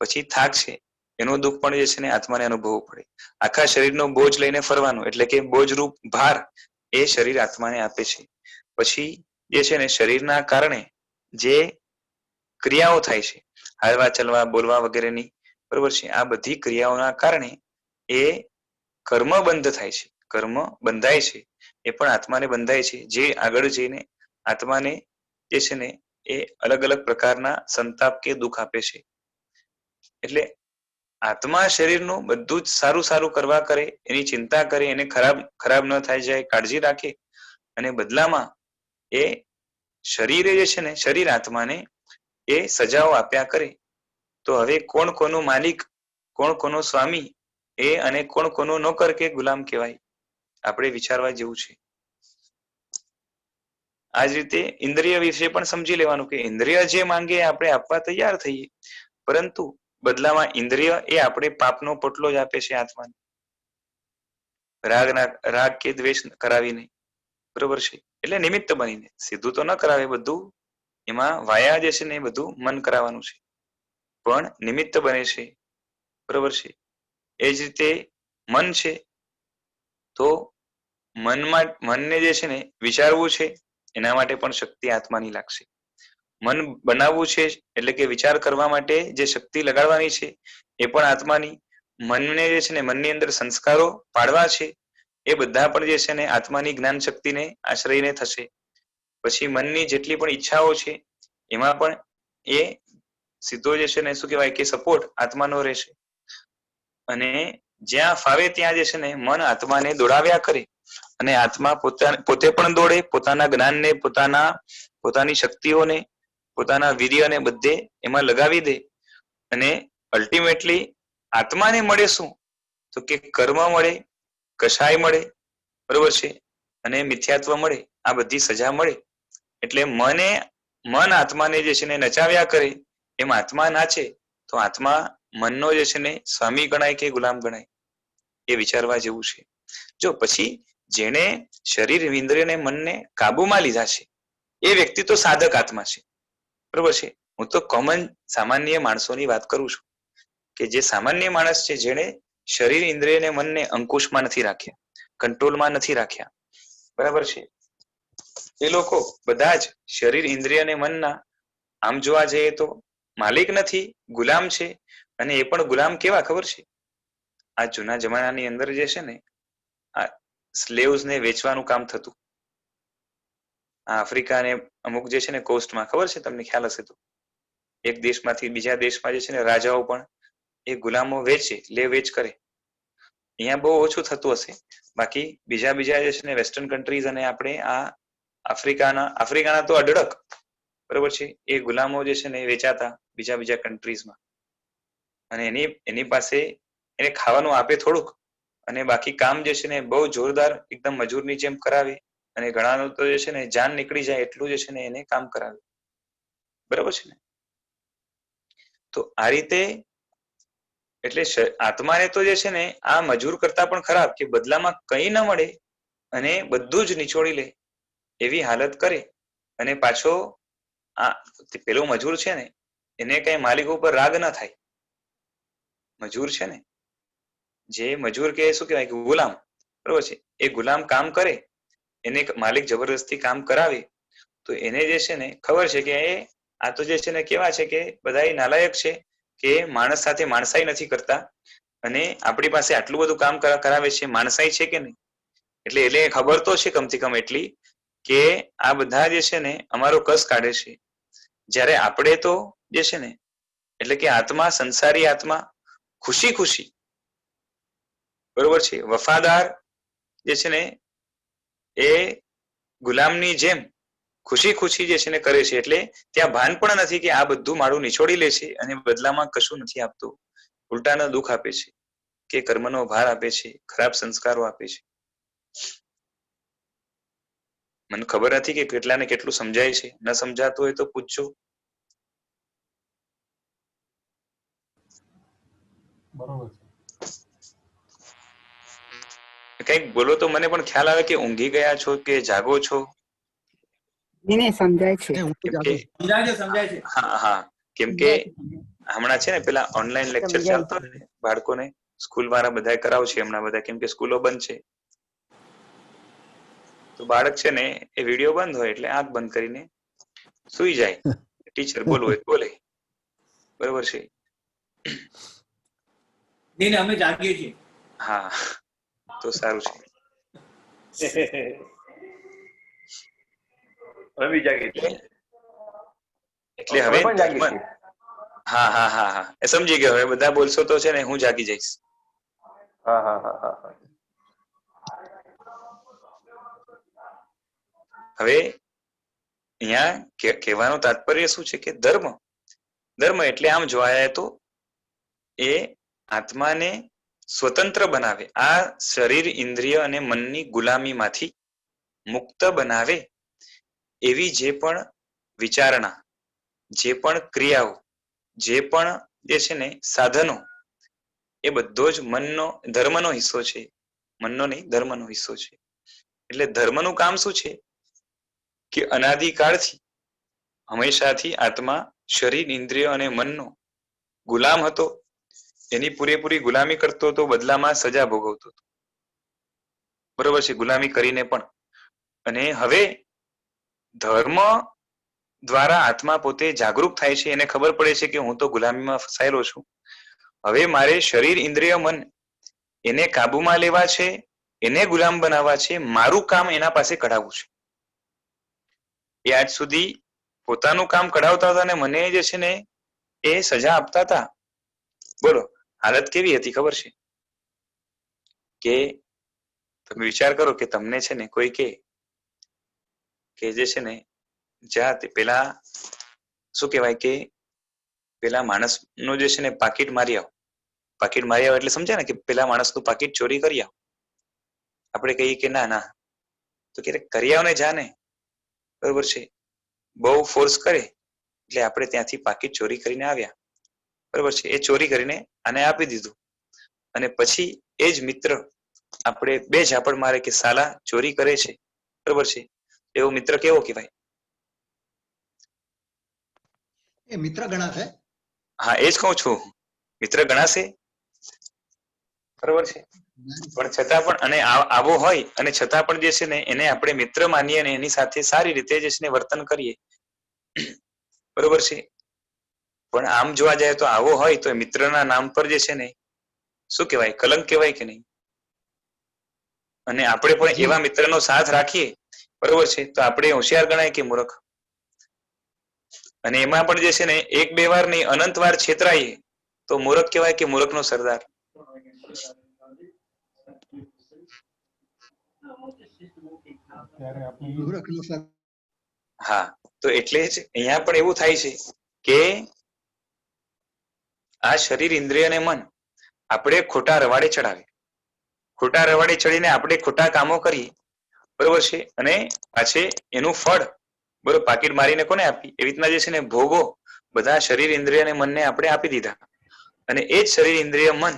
પછી થાક છે એનો દુઃખ પણ જે છે ને આત્માને અનુભવવું પડે. આખા શરીરનો બોજ લઈને ફરવાનું એટલે કે બોજરૂપ ભાર એ શરીર આત્માને આપે છે. પછી જે છે ને શરીરના કારણે જે ક્રિયાઓ થાય છે હાલવા ચાલવા બોલવા વગેરેની બરોબર છે, આ બધી ક્રિયાઓના કારણે એ કર્મ બંધ થાય છે, કર્મ બંધાય છે એ પણ આત્માને બંધાય છે જે આગળ જઈને આત્માને જે છે ને એ અલગ અલગ પ્રકારના સંતાપ કે દુઃખ આપે છે. એટલે આત્મા શરીરનું બધું જ સારું કરવા કરે, એની ચિંતા કરે, એને ખરાબ ન થાય જાય કાળજી રાખે અને બદલામાં એ શરીરે જે છે ને શરીર આત્માને એ સજાઓ આપ્યા કરે. તો હવે કોણ કોનું માલિક, કોણ કોનો સ્વામી એ અને કોણ કોનો નોકર કે ગુલામ કહેવાય આપણે વિચારવા જેવું છે. આ જ રીતે ઇન્દ્રિય વિશે પણ સમજી લેવાનું કે ઇન્દ્રિય જે માંગે આપણે આપવા તૈયાર થઈએ પરંતુ બદલામાં ઇન્દ્રિય એ આપણે પાપનો પોટલો જ આપે છે આત્માને. રાગ કે દ્વેષ કરાવી નહીં બરોબર છે, એટલે નિમિત્ત બનીને, સીધું તો ન કરાવે બધું, એમાં વાયા જે છે ને એ બધું મન કરાવવાનું છે પણ નિમિત્ત બને છે બરોબર છે. એ જ રીતે મન છે તો મનને જે છે ને વિચારવું છે એના માટે પણ શક્તિ આત્માની લાગશે. મન બનાવવું છે એટલે કે વિચાર કરવા માટે જે શક્તિ લગાડવાની છે એ પણ આત્માની. મનને જે છે ને મનની અંદર સંસ્કારો પાડવા છે એ બધા પણ જે છે ને આત્માની જ્ઞાન શક્તિને આશ્રયને થશે. પછી મનની જેટલી પણ ઈચ્છાઓ છે એમાં પણ એ સીધો જે છે ને શું કહેવાય કે સપોર્ટ આત્માનો રહેશે. અને જ્યાં ફાવે ત્યાં જે છે ને મન આત્માને દોડાવ્યા કરે અને આત્મા પોતે પણ દોડે, પોતાના જ્ઞાનને, પોતાની શક્તિઓને, પોતાના વીર્યને બધે એમાં લગાવી દે અને અલ્ટિમેટલી આત્માને મળે શું તો કે કર્મ મળે, કષાય મળે બરોબર છે અને મિથ્યાત્વ મળે, આ બધી સજા મળે. એટલે મન આત્માને જે છે ને નચાવ્યા કરે એમ આત્મા નાચે તો આત્મા મનનો જે છે ને સ્વામી ગણાય કે ગુલામ ગણાય એ વિચારવા જેવું છે. જો પછી જેને શરીર ઇન્દ્રિયને મનને કાબુમાં લીધા છે એ વ્યક્તિ તો સાધક આત્મા છે બરોબર છે. હું તો કોમન સામાન્ય માણસોની વાત કરું છું કે જે સામાન્ય માણસ છે જેને શરીર ઇન્દ્રિયને મનને અંકુશમાં નથી રાખ્યા, કંટ્રોલમાં નથી રાખ્યા બરાબર છે. એ લોકો બધા જ શરીર ઇન્દ્રિય અને મનના આમ જોવા જઈએ તો માલિક નથી, ગુલામ છે. અને એ પણ ગુલામ કેવા ખબર છે, આ જૂના જમાનાની અંદર જે છે ને આ સ્લેવ્સ ને વેચવાનું કામ થતું. આ આફ્રિકા ને અમુક જે છે ને કોસ્ટમાં ખબર છે તમને, ખ્યાલ હશે તો એક દેશમાંથી બીજા દેશમાં જે છે ને રાજાઓ પણ એ ગુલામો વેચે, લે વેચ કરે. અહીંયા બહુ ઓછું થતું હશે, બાકી બીજા જે છે ને વેસ્ટર્ન કન્ટ્રીઝ અને આપણે આ આફ્રિકાના તો અઢળક બરોબર છે એ ગુલામો જે છે ને એ વેચાતા બીજા કન્ટ્રીઝમાં. અને એની પાસે એને ખાવાનું આપે થોડુંક અને બાકી કામ જે છે ને બહુ જોરદાર એકદમ મજૂરની જેમ કરાવે અને ઘણાનું તો જે છે ને જાન નીકળી જાય એટલું જે છે ને એને કામ કરાવે બરાબર છે ને. તો આ રીતે એટલે આત્માને તો જે છે ને આ મજૂર કરતા પણ ખરાબ કે બદલામાં કંઈ ન મળે અને બધું જ નિચોડી લે એવી હાલત કરે અને પાછો આ પેલો મજૂર છે ને એને કઈ માલિક ઉપર રાગ ન થાય. મજૂર છે ને જે મજૂર કે શું કહેવાય કે ગુલામ, બરોબર છે, એ ગુલામ કામ કરે એને માલિક જબરદસ્તી કામ કરાવે તો એને જે છે ને ખબર છે કે આ તો જે છે ને કેવા છે કે બધા નાલાયક છે કે માણસ સાથે માણસાઈ નથી કરતા અને આપણી પાસે આટલું બધું કામ કરાવે છે, માણસાઈ છે કે નહીં. એટલે ખબર તો છે કમથી કમ એટલી કે આ બધા જે છે ને અમારો કસ કાઢે છે. જ્યારે આપણે તો જે છે ને એટલે કે આત્મા, સંસારી આત્મા ખુશી ખુશી, બરોબર છે, વફાદાર જે છે ને એ ગુલામની જેમ ખુશી ખુશી જે છે ને કરે છે. એટલે ત્યાં ભાન પણ નથી કે આ બધું મારું નિછોડી લે છે અને બદલામાં કશું નથી આપતું, ઉલટાનો દુઃખ આપે છે કે કર્મનો ભાર આપે છે, ખરાબ સંસ્કારો આપે છે. મને ખબર નથી કે કેટલાને કેટલું સમજાય છે, ન સમજાતું હોય તો પૂછજો. બરોબર છે. કઈક બોલો તો મને પણ ખ્યાલ આવે કે ઊંઘી ગયા છો કે જાગો છો. સમજાય છે. સમજાય છે. હા હા, કેમ કે હમણાં છે ને પેલા ઓનલાઈન લેક્ચર ચાલતો હોય બાળકોને સ્કૂલ વાળા બધા કરાવ છે હમણાં બધા, કેમ કે સ્કૂલો બંધ છે તો બાળક છે ને એ વિડીયો બંધ હોય એટલે આંખ બંધ કરીને સુઈ જાય. ટીચર બોલવું હોય બોલે, બરોબર છે. અમે જાગીએ છીએ. હા તો સારું છે. એટલે હવે હા હા હા હા એ સમજી ગયો. હવે બધા બોલશો તો છે ને હું જાગી જઈશ. હવે અહીંયા કહેવાનું તાત્પર્ય શું છે કે ધર્મ એટલે આમ જોવા જાય તો એ આત્માને સ્વતંત્ર બનાવે, આ શરીર, ઇન્દ્રિય અને મનની ગુલામીમાંથી મુક્ત બનાવે એવી જે પણ વિચારણા, જે પણ ક્રિયાઓ, જે પણ જે છે ને સાધનો, એ બધો જ મનનો, ધર્મનો હિસ્સો છે. મનનો નહીં, ધર્મનો હિસ્સો છે. એટલે ધર્મનું કામ શું છે કે અનાદિકાળથી હંમેશાથી આત્મા શરીર, ઇન્દ્રિય અને મનનો ગુલામ હતો. એની પૂરેપૂરી ગુલામી કરતો હતો, બદલામાં સજા ભોગવતો હતો, બરોબર છે, ગુલામી કરીને પણ. અને હવે ધર્મ દ્વારા આત્મા પોતે જાગૃત થાય છે, એને ખબર પડે છે કે હું તો ગુલામીમાં ફસાયેલો છું. હવે મારે શરીર, ઇન્દ્રિય, મન એને કાબુમાં લેવા છે, એને ગુલામ બનાવવા છે, મારું કામ એના પાસે કઢાવવું છે. એ આજ સુધી પોતાનું કામ કઢાવતા હતા અને મને જે છે ને એ સજા આપતા હતા. બોલો હાલત કેવી હતી ખબર છે કે તમે વિચાર કરો કે તમને છે ને કોઈ કે જે છે ને જ્યાં પેલા શું કહેવાય કે પેલા માણસ નું જે છે ને પાકીટ મારી આવ. પાકીટ મારી આવ એટલે સમજે ને કે પેલા માણસનું પાકીટ ચોરી કરી આવ. આપણે કહીએ કે ના ના તો ક્યારેક કરી આવ ને જાને, બરોબર છે, બહુ ફોર્સ કરે એટલે આપણે ત્યાંથી પાકીટ ચોરી કરીને આવ્યા, બરોબર છે. એ ચોરી કરીને આને આપી દીધું અને પછી એ જ મિત્ર આપણે બે ઝાપડ મારે કે સાલા ચોરી કરે છે, બરોબર છે, એવો મિત્ર કેવો કહેવાય? એ મિત્ર ગણાશે. હા એ જ કહું છું, મિત્ર ગણાશે, બરોબર છે. પણ છતાં પણ અને આવો હોય અને છતાં પણ જે છે ને એને આપણે મિત્ર માનીએ અને એની સાથે સારી રીતે જે છે ને વર્તન કરીએ, બરોબર છે. પણ આમ જોવા જાય તો આવો હોય તો મિત્રના નામ પર જે છે ને શું કહેવાય, કલંક કહેવાય કે નહીં? અને આપણે પણ એવા મિત્રનો સાથ રાખીએ, બરોબર છે, તો આપણે હોશિયાર ગણાય કે મૂર્ખ? અને એમાં પણ જે છે ને એક બે વાર નહીં અનંત વાર છેતરાઈએ તો મૂર્ખ કહેવાય કે મૂર્ખનો સરદાર? હા તો એટલે જ અહીંયા પણ એવું થાય છે કે આ શરીર, ઇન્દ્રિય અને મન આપણે ખોટા રવાડે ચડાવે, ખોટા રવાડે ચડીને આપણે ખોટા કામો કરીએ, બરોબર છે. અને પાછે એનું ફળ બરોબર પાકીટ મારીને કોને આપી? એવી રીતના જે છે ને ભોગો બધા શરીર ઇન્દ્રિય અને મનને આપણે આપી દીધા અને એ જ શરીર ઇન્દ્રિય મન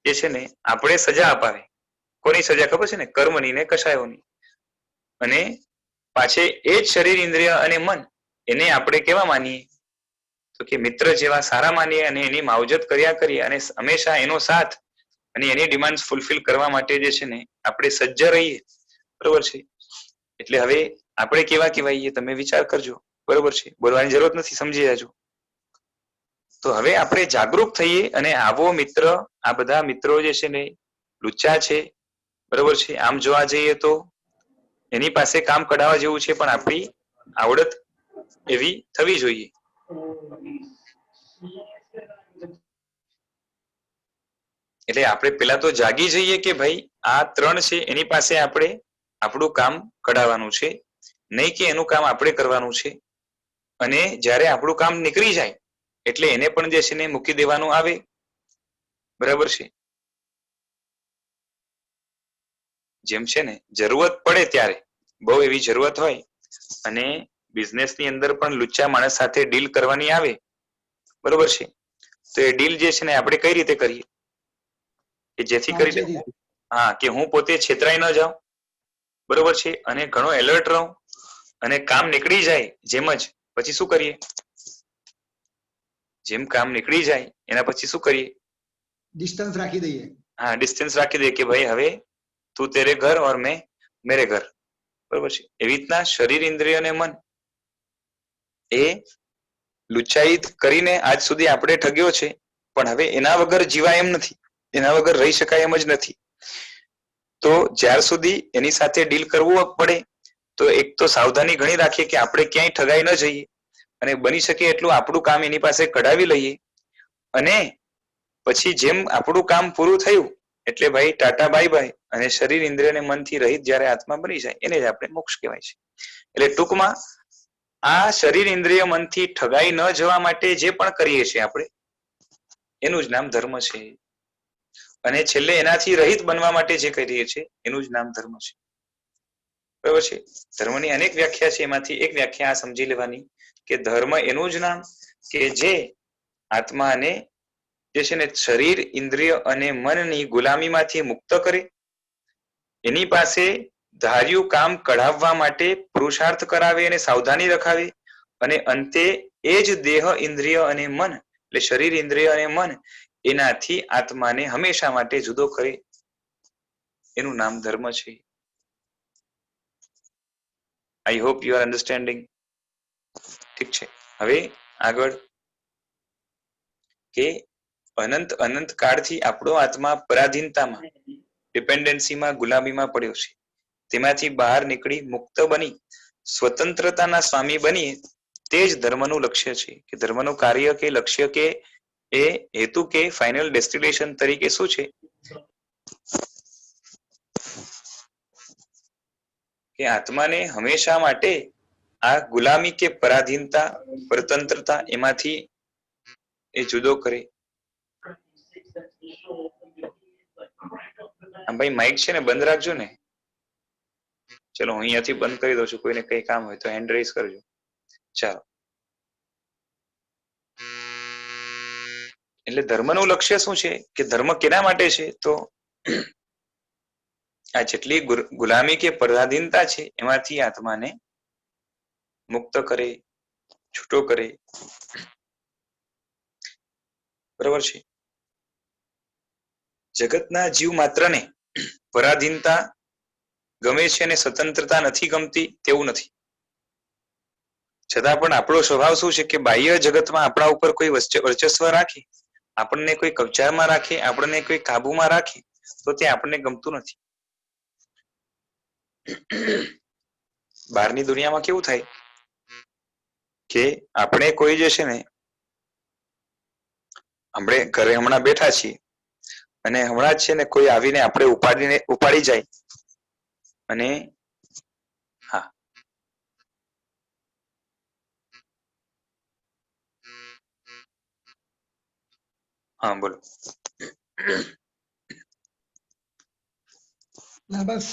જે છે ને આપણે સજા અપાવે. કોની સજા ખબર છે ને? કર્મની ને કશાયોની. અને પાછે એ જ શરીર ઇન્દ્રિય અને મન એને આપણે કેવા માનીએ તો કે મિત્ર જેવા સારા માનીએ અને એની માવજત કર્યા કરીએ અને હંમેશા એનો સાથ અને એની ડિમાન્ડ ફૂલફિલ કરવા માટે જે છે ને આપણે સજ્જ રહીએ. બરોબર છે. એટલે હવે આપણે કેવા કહેવાઈએ તમે વિચાર કરજો. બરોબર છે. બોલવાની જરૂરત નથી, સમજી જાજો. તો હવે આપણે જાગૃત થઈએ અને આવો મિત્ર, આ બધા મિત્રો જે છે ને લુચ્ચા છે. બરોબર છે. આમ જોવા જઈએ તો એની પાસે કામ કઢાવવા જેવું છે પણ આપણી આવડત એવી થવી જોઈએ. એટલે આપણે પેલા તો જાગી જઈએ કે ભાઈ આ 3 છે એની પાસે આપણે આપણું કામ કઢાવવાનું છે, નહીં કે એનું કામ આપણે કરવાનું છે. અને જ્યારે આપણું કામ નીકળી જાય એટલે એને પણ જે છે ને મૂકી દેવાનું આવે. બરાબર છે. જેમ છે ને જરૂરત પડે ત્યારે, બહુ એવી જરૂરત હોય અને બિઝનેસની અંદર પણ લુચ્ચા માણસ સાથે ડીલ કરવાની આવે. બરોબર છે. તો એ ડીલ જે છે ને આપણે કઈ રીતે કરીએ કે જેથી કરીને કે હું પોતે છેતરાઈ ન જાઉં. બરોબર છે. અને ઘણો એલર્ટ રહું અને કામ નીકળી જાય જેમ જ પછી શું કરીએ? જેમ કામ નીકળી જાય એના પછી શું કરીએ? ડિસ્ટન્સ રાખી દઈએ. હા, ડિસ્ટન્સ રાખી દઈએ કે ભાઈ હવે તું તેરે ઘર ઓર મેં મેરે ઘર. બરોબર છે. એવી રીતના શરીર ઇન્દ્રિય અને મન એ લુચ્ચાઈ કરીને આજ સુધી આપણે ઠગ્યો છે પણ હવે એના વગર જીવાય એમ નથી, એના વગર રહી શકાય એમ જ નથી. તો જ્યાર સુધી એની સાથે ડીલ કરવું પડે તો એક તો સાવધાની ઘણી રાખીએ કે આપણે ક્યાંય ઠગાઈ ન જઈએ અને બની શકે એટલું આપણું કામ એની પાસે કઢાવી લઈએ. અને પછી જેમ આપણું કામ પૂરું થયું એટલે ભાઈ ટાટા બાય બાય અને શરીર ઇન્દ્રિય અને મનથી રહિત જ્યારે આત્મા બની જાય એને જ આપણે મોક્ષ કહેવાય છે. એટલે ટૂંકમાં આ શરીર ઇન્દ્રિય મનથી ઠગાઈ ન જવા માટે જે પણ કરીએ છીએ આપણે એનું જ નામ ધર્મ છે. અને છેલ્લે એનાથી રહિત બનવા માટે જે કરીએ છીએ એનું જ નામ ધર્મ છે. બરાબર છે. ધર્મની અનેક વ્યાખ્યા છે, એમાંથી એક વ્યાખ્યા આ સમજી લેવાની કે ધર્મ એનું જ નામ કે જે આત્માને જે છે ને શરીર ઇન્દ્રિય અને મનની ગુલામીમાંથી મુક્ત કરે, એની પાસે ધાર્યું કામ કઢાવવા માટે પુરુષાર્થ કરાવે અને સાવધાની રખાવે અને અંતે એ જ દેહ ઇન્દ્રિય અને મન એટલે શરીર ઇન્દ્રિય અને મન એનાથી આત્માને હંમેશા માટે જુદો કરે એનું નામ ધર્મ છે. I hope you are understanding. ઠીક છે. હવે આગળ કે અનંત કાળથી આપણો આત્મા પરાધીનતામાં, ડિપેન્ડન્સીમાં, ગુલામીમાં પડ્યો છે. તેમાંથી બહાર નીકળી મુક્ત બની સ્વતંત્રતાના સ્વામી બની તે જ ધર્મનું લક્ષ્ય છે. કે ધર્મનું કાર્ય કે લક્ષ્ય કે એ હેતુ કે ફાઇનલ ડેસ્ટિનેશન તરીકે શું છે કે આત્માને હંમેશા માટે આ ગુલામી કે પરાધીનતા, પરતંત્રતા એમાંથી એ જુદો કરે. ભાઈ માઇક છે ને બંધ રાખજો ને. ચલો હું અહીંયાથી બંધ કરી દઉં છું. કોઈને કઈ કામ હોય તો હેન્ડ રેઝ કરજો. ચાલો. એટલે ધર્મનું લક્ષ્ય શું છે કે ધર્મ કેના માટે છે તો આ જેટલી ગુલામી કે પરાધીનતા છે એમાંથી આત્માને મુક્ત કરે, છૂટો કરે. બરાબર છે. જગતના જીવ માત્રને પરાધીનતા ગમે છે અને સ્વતંત્રતા નથી ગમતી તેવું નથી. છતાં પણ આપણો સ્વભાવ શું છે કે બાહ્ય જગતમાં આપણા ઉપર કોઈ વર્ચસ્વ રાખે, આપણને કોઈ કબજામાં રાખે, આપણને કોઈ કાબુમાં રાખે તો તે આપણને ગમતું નથી. બહારની દુનિયામાં કેવું થાય કે આપણે કોઈ જે છે ને આપણે ઘરે હમણાં બેઠા છીએ અને હમણાં જ છે ને કોઈ આવીને આપણે ઉપાડી જાય અને હા બોલો. ના બસ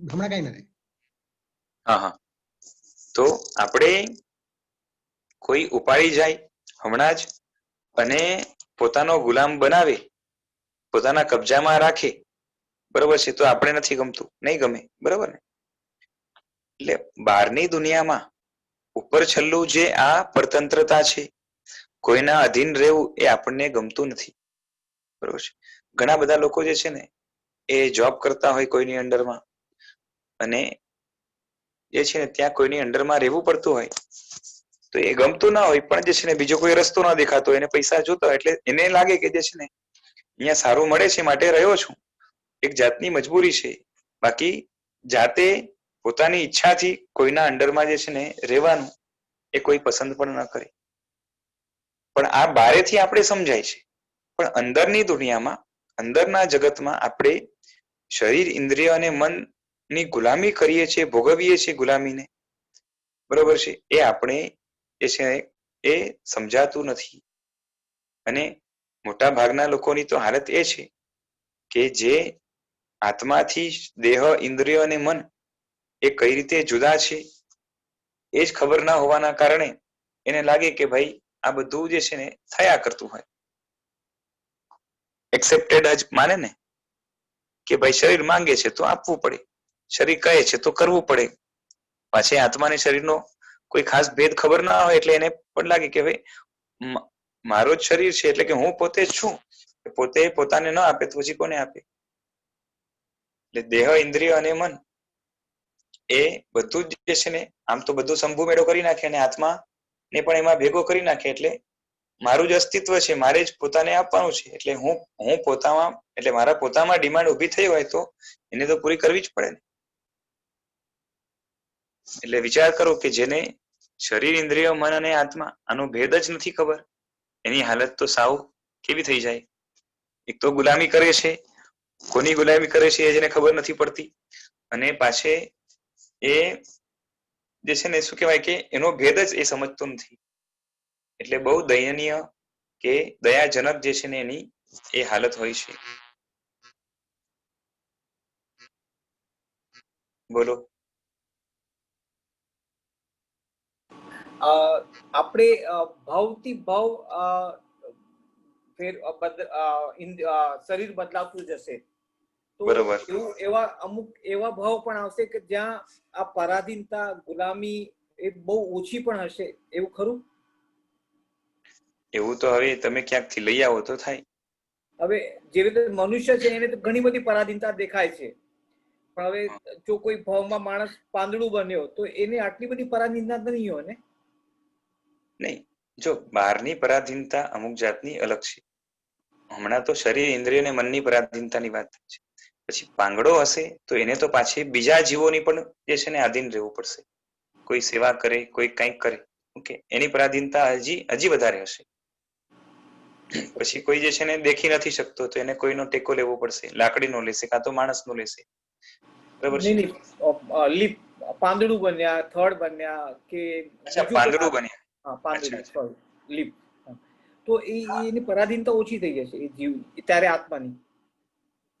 હમણાં કઈ નથી. હા તો આપણે કોઈ ઉપાડી જાય હમણાં જ અને પોતાનો ગુલામ બનાવે, પોતાના કબજામાં રાખે, બરોબર છે, તો આપણે નથી ગમતું, નહીં ગમે, બરોબર ને? એટલે બહારની દુનિયામાં ઉપર છલ્લું જે આ પરતંત્રતા છે, કોઈના અધીન રહેવું એ આપણને ગમતું નથી, બરોબર છે. ઘણા બધા લોકો જે છે ને એ જોબ કરતા હોય કોઈની અંડરમાં અને જે છે ને ત્યાં કોઈની અંડરમાં રહેવું પડતું હોય તો એ ગમતું ના હોય, પણ જે છે ને બીજો કોઈ રસ્તો ના દેખાતો હોય, એને પૈસા જોતા હોય એટલે એને લાગે કે જે છે ને અહીંયા સારું મળે છે માટે રહ્યો છું, એક જાતની મજબૂરી છે. બાકી જાતે પોતાની ઈચ્છાથી કોઈના અંડરમાં જે છે ને રહેવાનું એ કોઈ પસંદ પણ ન કરે. પણ આ બારેથી આપણે સમજાય છે, પણ અંદરની દુનિયામાં, અંદરના જગતમાં આપણે શરીર, ઇન્દ્રિય અને મનની ગુલામી કરીએ છીએ, ભોગવીએ છીએ ગુલામીને, બરોબર છે. એ આપણે જે છે એ સમજાતું નથી. અને મોટા ભાગના લોકોની તો હાલત એ છે કે જે આત્માથી દેહ, ઇન્દ્રિય અને મન એ કઈ રીતે જુદા છે એ જ ખબર ના હોવાના કારણે એને લાગે કે ભાઈ આ બધું જે છે ને થયા કરતું હોય, એક્સેપ્ટેડ જ માને ને કે ભાઈ શરીર માંગે છે તો આપવું પડે, શરીર કહે છે તો કરવું પડે. પાછી આત્માને શરીરનો કોઈ ખાસ ભેદ ખબર ના હોય એટલે એને પણ લાગે કે ભાઈ મારો જ શરીર છે એટલે કે હું પોતે જ છું, પોતે પોતાને ન આપે તો પછી કોને આપે? એટલે દેહ, ઇન્દ્રિય અને મન એ બધું જ જે છે ને આમ તો બધું સંભુ મેળો કરી નાખે અને આત્મા ને પણ એમાં ભેગો કરી નાખે. એટલે મારું જ અસ્તિત્વ છે, મારે જ પોતાને આપવાનું છે. એટલે હું પોતામાં, એટલે મારા પોતામાં ડિમાન્ડ ઉભી થઈ હોય તો એને તો પૂરી કરવી જ પડે ને. એટલે વિચાર કરો કે જેને શરીર, ઇન્દ્રિય, મન અને આત્મા આનો ભેદ જ નથી ખબર, એની હાલત તો સાવ કેવી થઈ જાય? એક તો ગુલામી કરે છે, કોની ગુલામી કરે છે એ જેને ખબર નથી પડતી, અને પાછે એ જે છે ને શું કહેવાય કે એનો ભેદ જ એ સમજતો નથી. એટલે બહુ દયનીય કે દયાજનક જે છે ને એની એ હાલત હોય છે. બોલો. આપણે ભાવથી ભાવ શરીર બદલાતું જશે તો બરોબર. એવા અમુક એવા ભાવ પણ આવશે કે જ્યાં આ પરાધીનતા, ગુલામી એ બહુ ઓછી પણ હશે, એવું ખરું? એવું તો હવે તમે ક્યાંકથી લઈ આવો તો થાય. હવે જે રીતે મનુષ્ય છે એને તો ઘણી બધી પરાધીનતા દેખાય છે, પણ હવે જો કોઈ ભાવમાં માણસ પાંદડું બન્યો તો એને આટલી બધી પરાધીનતા નહીં હોય ને? નહીં, જો બહારની પરાધીનતા અમુક જાતની અલગ છે. હમણાં તો શરીર, ઇન્દ્રિય અને મનની પરાધીનતાની વાત થાય છે. પછી પાંગડો હશે તો એને તો પાછી બીજા જીવોની પણ જે છે ને આધીન રહેવું પડશે. કોઈ સેવા કરે, કોઈ કંઈક કરે, ઓકે, એની પરાધીનતા હજી વધારે હશે. પછી કોઈ જે છે ને દેખી નથી શકતો તો એને કોઈનો ટેકો લેવો પડશે, લાકડીનો લેશે કાં તો માણસનો લેશે, બરાબર છે? લીપ પાંદડું બન્યા, થડ બન્યા કે અચ્છા, પાંદડું બન્યા. હા, પાંદડું, લીપ, તો એની પરાધીનતા ઓછી થઈ જશે એ જીવ ત્યારે આત્માની.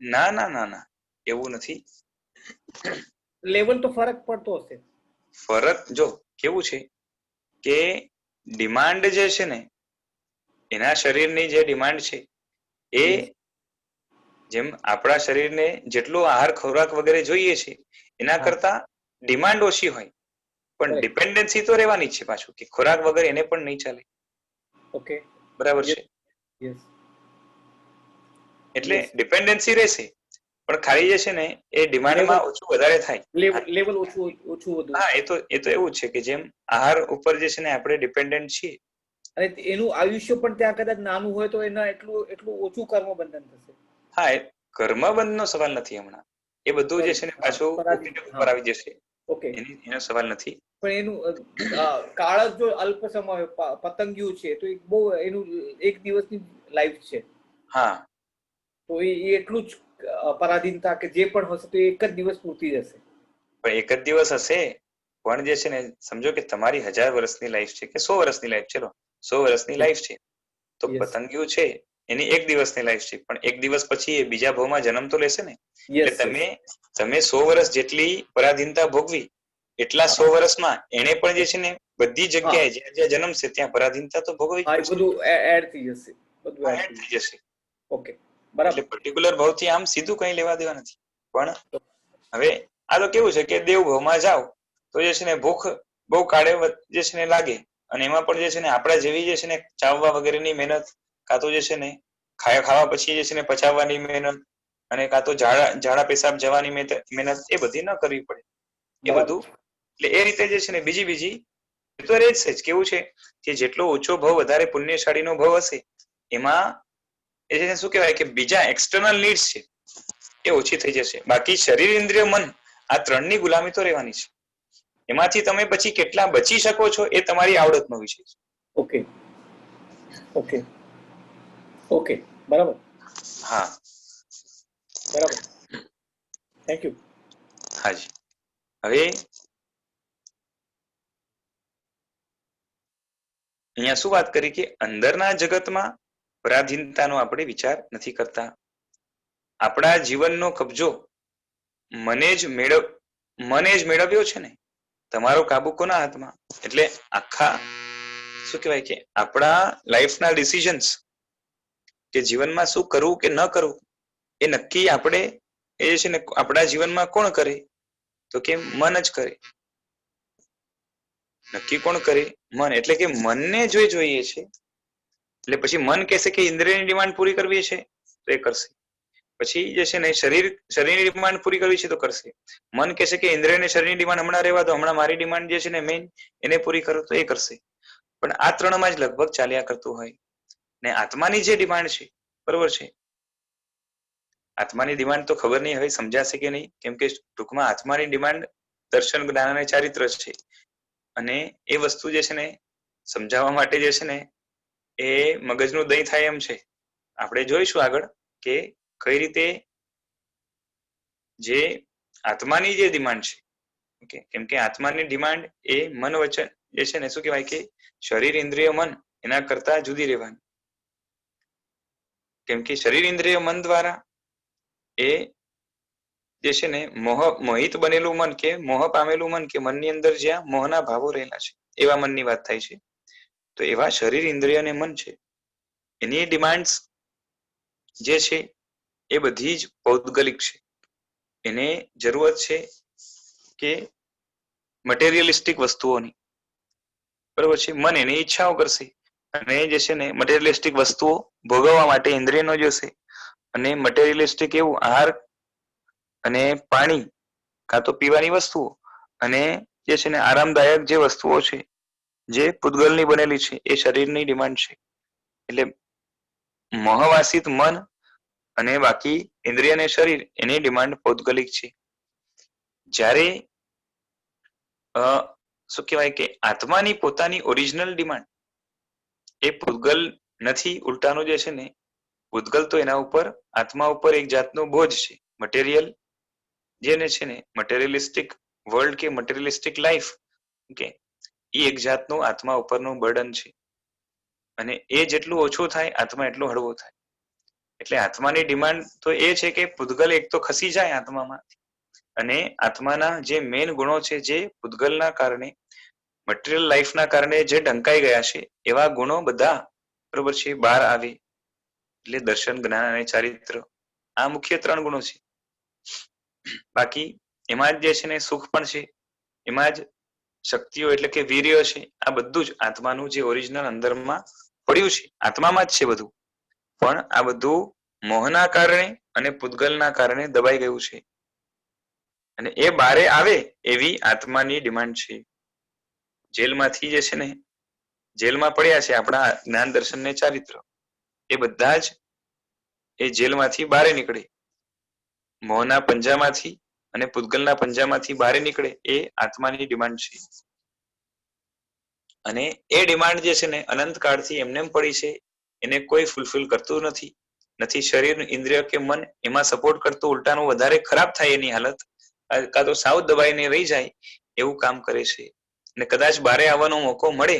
ના ના ના ના, એવું નથી. લેવલ તો ફરક પડતો હશે. ફરક જો કેવું છે કે ડિમાન્ડ જે છે ને એના શરીરની જે ડિમાન્ડ છે એ જેમ આપણા શરીરને જેટલો આહાર, ખોરાક વગેરે જોઈએ છે એના કરતા ડિમાન્ડ ઓછી હોય, પણ ડિપેન્ડન્સી તો રહેવાની જ છે પાછું, કે ખોરાક વગર એને પણ નહીં ચાલે. ઓકે, બરાબર છે? એટલે ડિપેન્ડન્સી રહેશે, પણ ખાલી જે છે ને એ ડિમાન્ડમાં ઓછું વધારે થાય, લેવલ ઓછું વધુ. હા, એ તો એવું છે કે જેમ આહાર ઉપર જે છે ને આપણે ડિપેન્ડન્ટ છીએ અને એનું આયુષ્ય પણ ત્યાં કદાચ નાનું હોય તો એના એટલું ઓછું કર્મ બંધન થશે. હા, એ કર્મબંધનો સવાલ નથી. હમણાં એ બધું જે છે ને પાછું ઉપર આવી જશે. ઓકે, એનો સવાલ નથી. પણ એનું કાળ જો અલ્પ સમય પતંગિયું છે તો બહુ એનું એક દિવસની લાઈફ છે. હા, તો એ એટલું જ પરાધીનતા કે જે પણ હશે તો એક જ દિવસ પૂરતી જશે. પણ એક જ દિવસ હશે, પણ જે છે ને સમજો કે તમારી 1000 વર્ષની લાઈફ છે કે 100 વર્ષની લાઈફ, ચલો 100 વર્ષની લાઈફ છે તો પતંગિયું છે એની એક દિવસની લાઈફ છે, પણ એક દિવસ પછી એ બીજા ભાવમાં જન્મ તો લેશે ને. એટલે તમે 100 વર્ષ જેટલી પરાધીનતા ભોગવી એટલા 100 વર્ષમાં એને પણ જે છે ને બધી જગ્યાએ જ્યાં જ્યાં જન્મશે ત્યાં પરાધીનતા તો ભોગવવી હા, જ એ પડશે. બધું એડ થઈ જશે, બધું હા, એડ એડ થઈ થઈ જશે. જશે. ઓકે, એટલે બરાબર. પર્ટિક્યુલર ભાવથી આમ સીધું કઈ લેવા દેવા નથી. પણ હવે આ તો કેવું છે કે દેવભાવમાં જાઓ તો જે છે ને ભૂખ બહુ કાળે જે છે ને લાગે, અને એમાં પણ જે છે ને આપણા જેવી જે છે ને ચાવવા વગેરેની મહેનત, કાં તો જે છે ને ખાવા પછી જે છે ને પચાવવાની મહેનત, અને કાં તો ઝાડા પેશાબ જવાની મહેનત, એ બધી ન કરવી પડે. એ બધું એટલે એ રીતે જે છે ને બીજી તો રહે જ કેવું છે કે જેટલો ઓછો ભાવ વધારે પુણ્યશાળીનો ભાવ હશે, એમાં એ છે શું કહેવાય કે બીજા એક્સટર્નલ નીડ્સ છે એ ઓછી થઈ જશે. બાકી શરીર, ઇન્દ્રિય, મન આ ત્રણની ગુલામી તો રહેવાની છે. એમાંથી તમે પછી કેટલા બચી શકો છો એ તમારી આવડતનો વિષય છે. ઓકે, ઓકે, ઓકે, બરાબર. હા, બરાબર. Thank you. હાજી. હવે અહીંયા શું વાત કરી કે અંદરના જગતમાં પરાધીનતાનો આપણે વિચાર નથી કરતા. આપણા જીવનનો કબજો મને જ મેળવ્યો છે ને. તમારો કાબુ કોના હાથમાં? એટલે આખા શું કહેવાય કે આપણા લાઈફના ડિસિઝન્સ કે જીવનમાં શું કરવું કે ન કરવું એ નક્કી આપણે એ છે ને આપણા જીવનમાં કોણ કરે? તો કે મન જ કરે. નક્કી કોણ કરે? મન. એટલે કે મનને જોઈએ છે, એટલે પછી મન કહેશે કે ઇન્દ્રિયની ડિમાન્ડ પૂરી કરવી છે તો એ કરશે. પછી જે છે ને શરીરની ડિમાન્ડ પૂરી કરવી છે તો કરશે. મન કહેશે કે ઇન્દ્રિય અને શરીરની ડિમાન્ડ હમણાં રહેવા દો, હમણાં મારી ડિમાન્ડ જે છે ને મેઇન એને પૂરી કરો તો એ કરશે. પણ આ ત્રણમાં જ લગભગ ચાલ્યા કરતું હોય. ને આત્માની જે ડિમાન્ડ છે, બરોબર છે, આત્માની ડિમાન્ડ તો ખબર નહીં હવે સમજાશે કે નહીં, કેમ કે ટૂંકમાં આત્માની ડિમાન્ડ દર્શન, જ્ઞાન અને ચારિત્ર છે. અને એ વસ્તુ જે છે ને સમજાવવા માટે જે છે ને એ મગજનું દહીં થાય એમ છે. આપણે જોઈશું આગળ કે કઈ રીતે જે આત્માની જે ડિમાન્ડ છે, ઓકે, કેમ કે આત્માની ડિમાન્ડ એ મન વચન જે છે ને શું કહેવાય કે શરીર, ઇન્દ્રિય, મન એના કરતા જુદી રહેવાની. કેમ કે શરીર, ઇન્દ્રિય, મન દ્વારા એ જે છે ને મોહિત બનેલું મન કે મોહ પામેલું મન કે મનની અંદર જ્યાં મોહના ભાવો રહેલા છે એવા મનની વાત થાય છે. તો એવા શરીર, ઇન્દ્રિય અને મન છે, એની ડિમાન્ડ્સ જે છે એ બધી જ પૌદ્ગલિક છે. એને જરૂરત છે કે મટેરિયલિસ્ટિક વસ્તુઓની, બરોબર છે. મન એની ઈચ્છાઓ કરશે, અને જે છે ને મટેરિયલિસ્ટિક વસ્તુઓ ભોગવવા માટે ઇન્દ્રિયનો જોશે, અને મટેરિયલિસ્ટિક એવું આહાર અને પાણી કાં તો પીવાની વસ્તુઓ, અને જે છે ને આરામદાયક જે વસ્તુઓ છે જે પૂતગલની બનેલી છે એ શરીરની ડિમાન્ડ છે. એટલે મોહવાસિત મન અને બાકી ઇન્દ્રિય અને શરીર એની ડિમાન્ડ પૌદ્ગલિક છે. જ્યારે શું કહેવાય કે આત્માની પોતાની ઓરિજિનલ ડિમાન્ડ એ પૂતગલ નથી, ઉલટાનું જે છે ને પૂતગલ તો એના ઉપર આત્મા ઉપર એક જાતનો બોજ છે. મટીરિયલ જેને છે ને મટેરિયલિસ્ટિક વર્લ્ડ કે મટેરિયલિસ્ટિક લાઈફ કે એ એક જાતનું આત્મા ઉપરનું બર્ડન છે. અને એ જેટલું ઓછું થાય આત્મા એટલો હળવો થાય. એટલે આત્માની ડિમાન્ડ તો એ છે કે પૂતગલ એક તો ખસી જાય આત્મામાં, અને આત્માના જે મેઇન ગુણો છે જે પૂતગલના કારણે મટીરિયલ લાઈફના કારણે જે ઢંકાઈ ગયા છે એવા ગુણો બધા બરોબર છે બહાર આવે. એટલે દર્શન, જ્ઞાન અને ચારિત્ર આ મુખ્ય 3 ગુણો છે. બાકી એમાં જ જે છે ને સુખ પણ છે, એમાં જ શક્તિઓ એટલે કે વીર્ય છે. આ બધું જ આત્માનું જે ઓરિજિનલ અંદરમાં પડ્યું છે, આત્મામાં જ છે બધું. પણ આ બધું મોહના કારણે અને પૂતગલના કારણે દબાઈ ગયું છે, અને એ બારે આવે એવી આત્માની ડિમાન્ડ છે. જેલમાંથી જે છે ને જેલમાં પડ્યા છે આપણા જ્ઞાન, દર્શન ને ચારિત્ર, એ બધા જ એ જેલમાંથી બારે નીકળે, મોહના પંજામાંથી અને પૂતગલના પંજામાંથી બહાર નીકળે એ આત્માની ડિમાન્ડ છે. અને એ ડિમાન્ડ જે છે ને અનંત કાળથી એમનેમ પડી છે, એને કોઈ ફૂલફિલ કરતું નથી શરીર, ઇન્દ્રિય કે મન એમાં સપોર્ટ કરતું, ઉલટાનું વધારે ખરાબ થાય એની હાલત, કાં તો સાવ દબાઈને રહી જાય એવું કામ કરે છે. અને કદાચ બારે આવવાનો મોકો મળે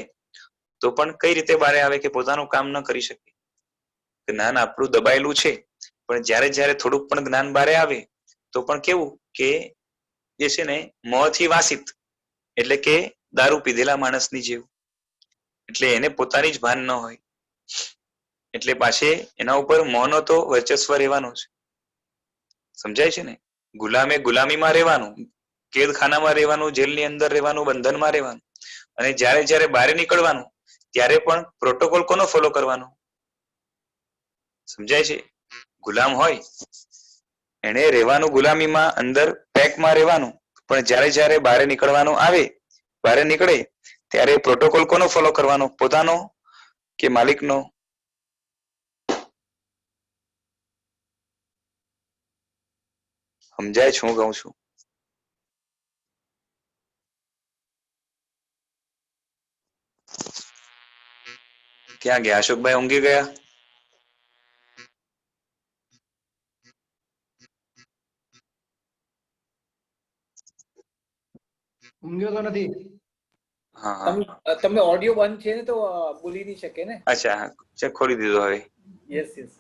તો પણ કઈ રીતે બારે આવે કે પોતાનું કામ ન કરી શકે. જ્ઞાન આપણું દબાયેલું છે, પણ જ્યારે થોડુંક પણ જ્ઞાન બારે આવે તો પણ કેવું કે જે છે ને મોહથી વાસિત, એટલે કે દારૂ પીધેલા માણસની જેવું. એટલે એને પોતાની જ ભાન ન હોય. એટલે પાછે એના ઉપર મોહનો તો વર્ચસ્વ રહેવાનું છે. સમજાય છે ને? ગુલામે ગુલામીમાં રહેવાનું, કેદખાનામાં રહેવાનું, જેલની અંદર રહેવાનું, બંધનમાં રહેવાનું. અને જ્યારે જ્યારે બહાર નીકળવાનું ત્યારે પણ પ્રોટોકોલ કોનો ફોલો કરવાનો? સમજાય છે? ગુલામ હોય એને રહેવાનું ગુલામીમાં, અંદર પેકમાં રહેવાનું, પણ જ્યારે જ્યારે બહાર નીકળવાનું આવે, બહાર નીકળે ત્યારે પ્રોટોકોલ કોનો ફોલો કરવાનો? પોતાનો કે માલિકનો? સમજાય છે હું કહું છું? ક્યાં ગયા અશોકભાઈ? ઊંઘી ગયા? ઊંઘ્યો તો નથી. હા હા, તમે ઓડિયો બંધ છે ને તો બોલી નહીં શકે ને. અચ્છા ચેક ખોલી દીધો હવે. Yes yes.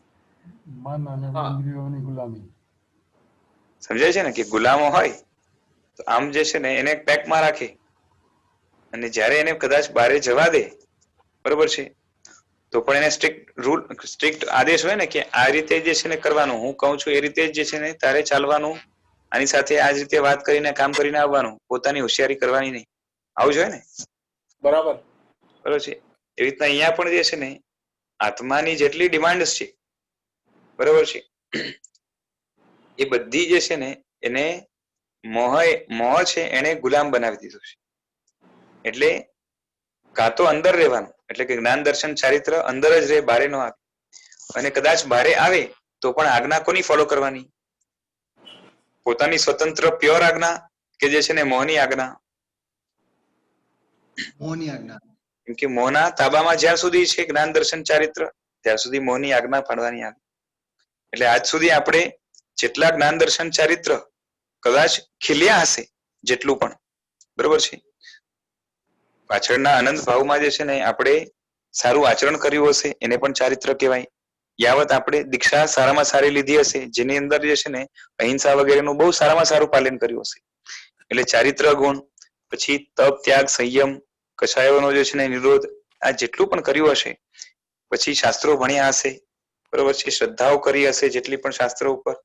મન અને હા. ઇન્દ્રિયોની ગુલામી. સમજાય છે ને કે ગુલામો હોય તો આમ જે છે ને એને પેકમાં રાખે, અને જ્યારે એને કદાચ બહાર જવા દે, બરોબર છે, તો પણ એને સ્ટ્રિક્ટ આદેશ હોય ને કે આ રીતે જે છે ને કરવાનું, હું કહું છું એ રીતે જે છે ને તારે ચાલવાનું, આની સાથે આ જ રીતે વાત કરીને કામ કરીને આવવાનું, પોતાની હોશિયારી કરવાની નહીં. આવું જોઈએ ને? બરાબર. બરોબર છે. એવી રીતના અહીંયા પણ જે છે ને આત્માની જેટલી ડિમાન્ડ છે, બરોબર છે, એ બધી જે છે ને એને મોહ છે એને ગુલામ બનાવી દીધો છે. એટલે કાં તો અંદર રહેવાનું, એટલે કે જ્ઞાન દર્શન ચારિત્ર અંદર જ રહે, બારે ન આવે. અને કદાચ બારે આવે તો પણ આજ્ઞા કોની ફોલો કરવાની? પોતાની સ્વતંત્ર પ્યોર આજ્ઞા કે જે છે ને મોહની આજ્ઞા? મોહની આજ્ઞા. કેમ કે મોહના તાબામાં જ્યાં સુધી છે જ્ઞાન દર્શન ચારિત્ર, ત્યાં સુધી મોહની આજ્ઞા પાડવાની આવે. એટલે આજ સુધી આપણે જેટલા જ્ઞાન દર્શન ચારિત્ર કદાચ ખીલ્યા હશે, જેટલું પણ, બરોબર છે, પાછળના આનંદ ભાવમાં જે છે ને આપણે સારું આચરણ કર્યું હશે એને પણ ચારિત્ર કહેવાય. યાવત આપણે દીક્ષા સારામાં સારી લીધી હશે, જેની અંદર જે છે ને અહિંસા વગેરેનું બહુ સારામાં સારું પાલન કર્યું હશે, એટલે ચારિત્ર ગુણ. પછી તપ, ત્યાગ, સંયમ, કષાયોનો જે છે ને નિરોધ, આ જેટલું પણ કર્યું હશે, પછી શાસ્ત્રો ભણ્યા હશે, બરોબર છે, શ્રદ્ધાઓ કરી હશે જેટલી પણ શાસ્ત્રો ઉપર,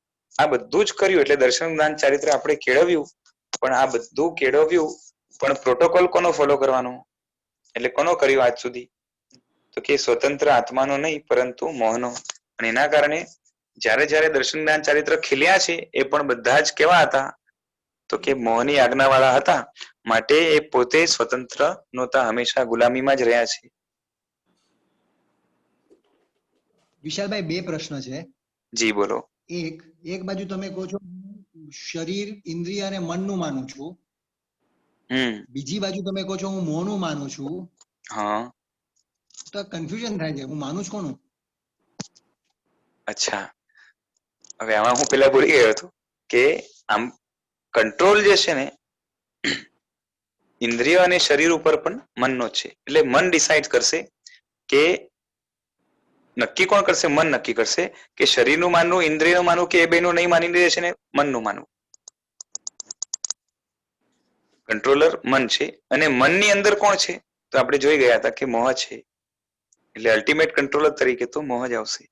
આ બધું જ કર્યું. એટલે દર્શન જ્ઞાન ચારિત્ર આપણે કેળવ્યું, પણ આ બધું કેળવ્યું પણ પ્રોટોકોલ કોનો ફોલો કરવાનો? એટલે કોનો કર્યો આજ સુધી? તો કે સ્વતંત્ર આત્માનો નહીં, પરંતુ મોહનો. અને એના કારણે જ્યારે જ્યારે દર્શન જ્ઞાન ચારિત્ર ખીલ્યા છે એ પણ બધા જ કેવા હતા? તો કે મોહની આજ્ઞા વાળા હતા. માટે એ પોતે સ્વતંત્ર નહોતા, હંમેશા ગુલામીમાં જ રહ્યા છે. વિશાલભાઈ, બે પ્રશ્ન છે. જી બોલો. એક બાજુ તમે કહો છો શરીર, ઇન્દ્રિય અને મનનું માનું છું, બીજી બાજુ તમે કહો છો હું મોહનું માનું છું. હા, તો કન્ફ્યુઝન થાય છે, હું માનું છું કોનું? અચ્છા, હવે આમાં હું પેલા ભૂલી ગયો હતો કે આમ કંટ્રોલ જે છે ને ઇન્દ્રિય અને શરીર ઉપર પણ મનનો છે. એટલે મન ડિસાઈડ કરશે કે, નક્કી કોણ કરશે? મન નક્કી કરશે કે શરીરનું માનવું, ઇન્દ્રિયનું માનવું, કે એ બેનું નહીં માની દે છે ને મનનું માનવું. કંટ્રોલર મન છે, અને મનની અંદર કોણ છે? તો આપણે જોઈ ગયા હતા કે મોહ છે. એટલે અલ્ટિમેટ કંટ્રોલર તરીકે તો મોહ જ આવશે.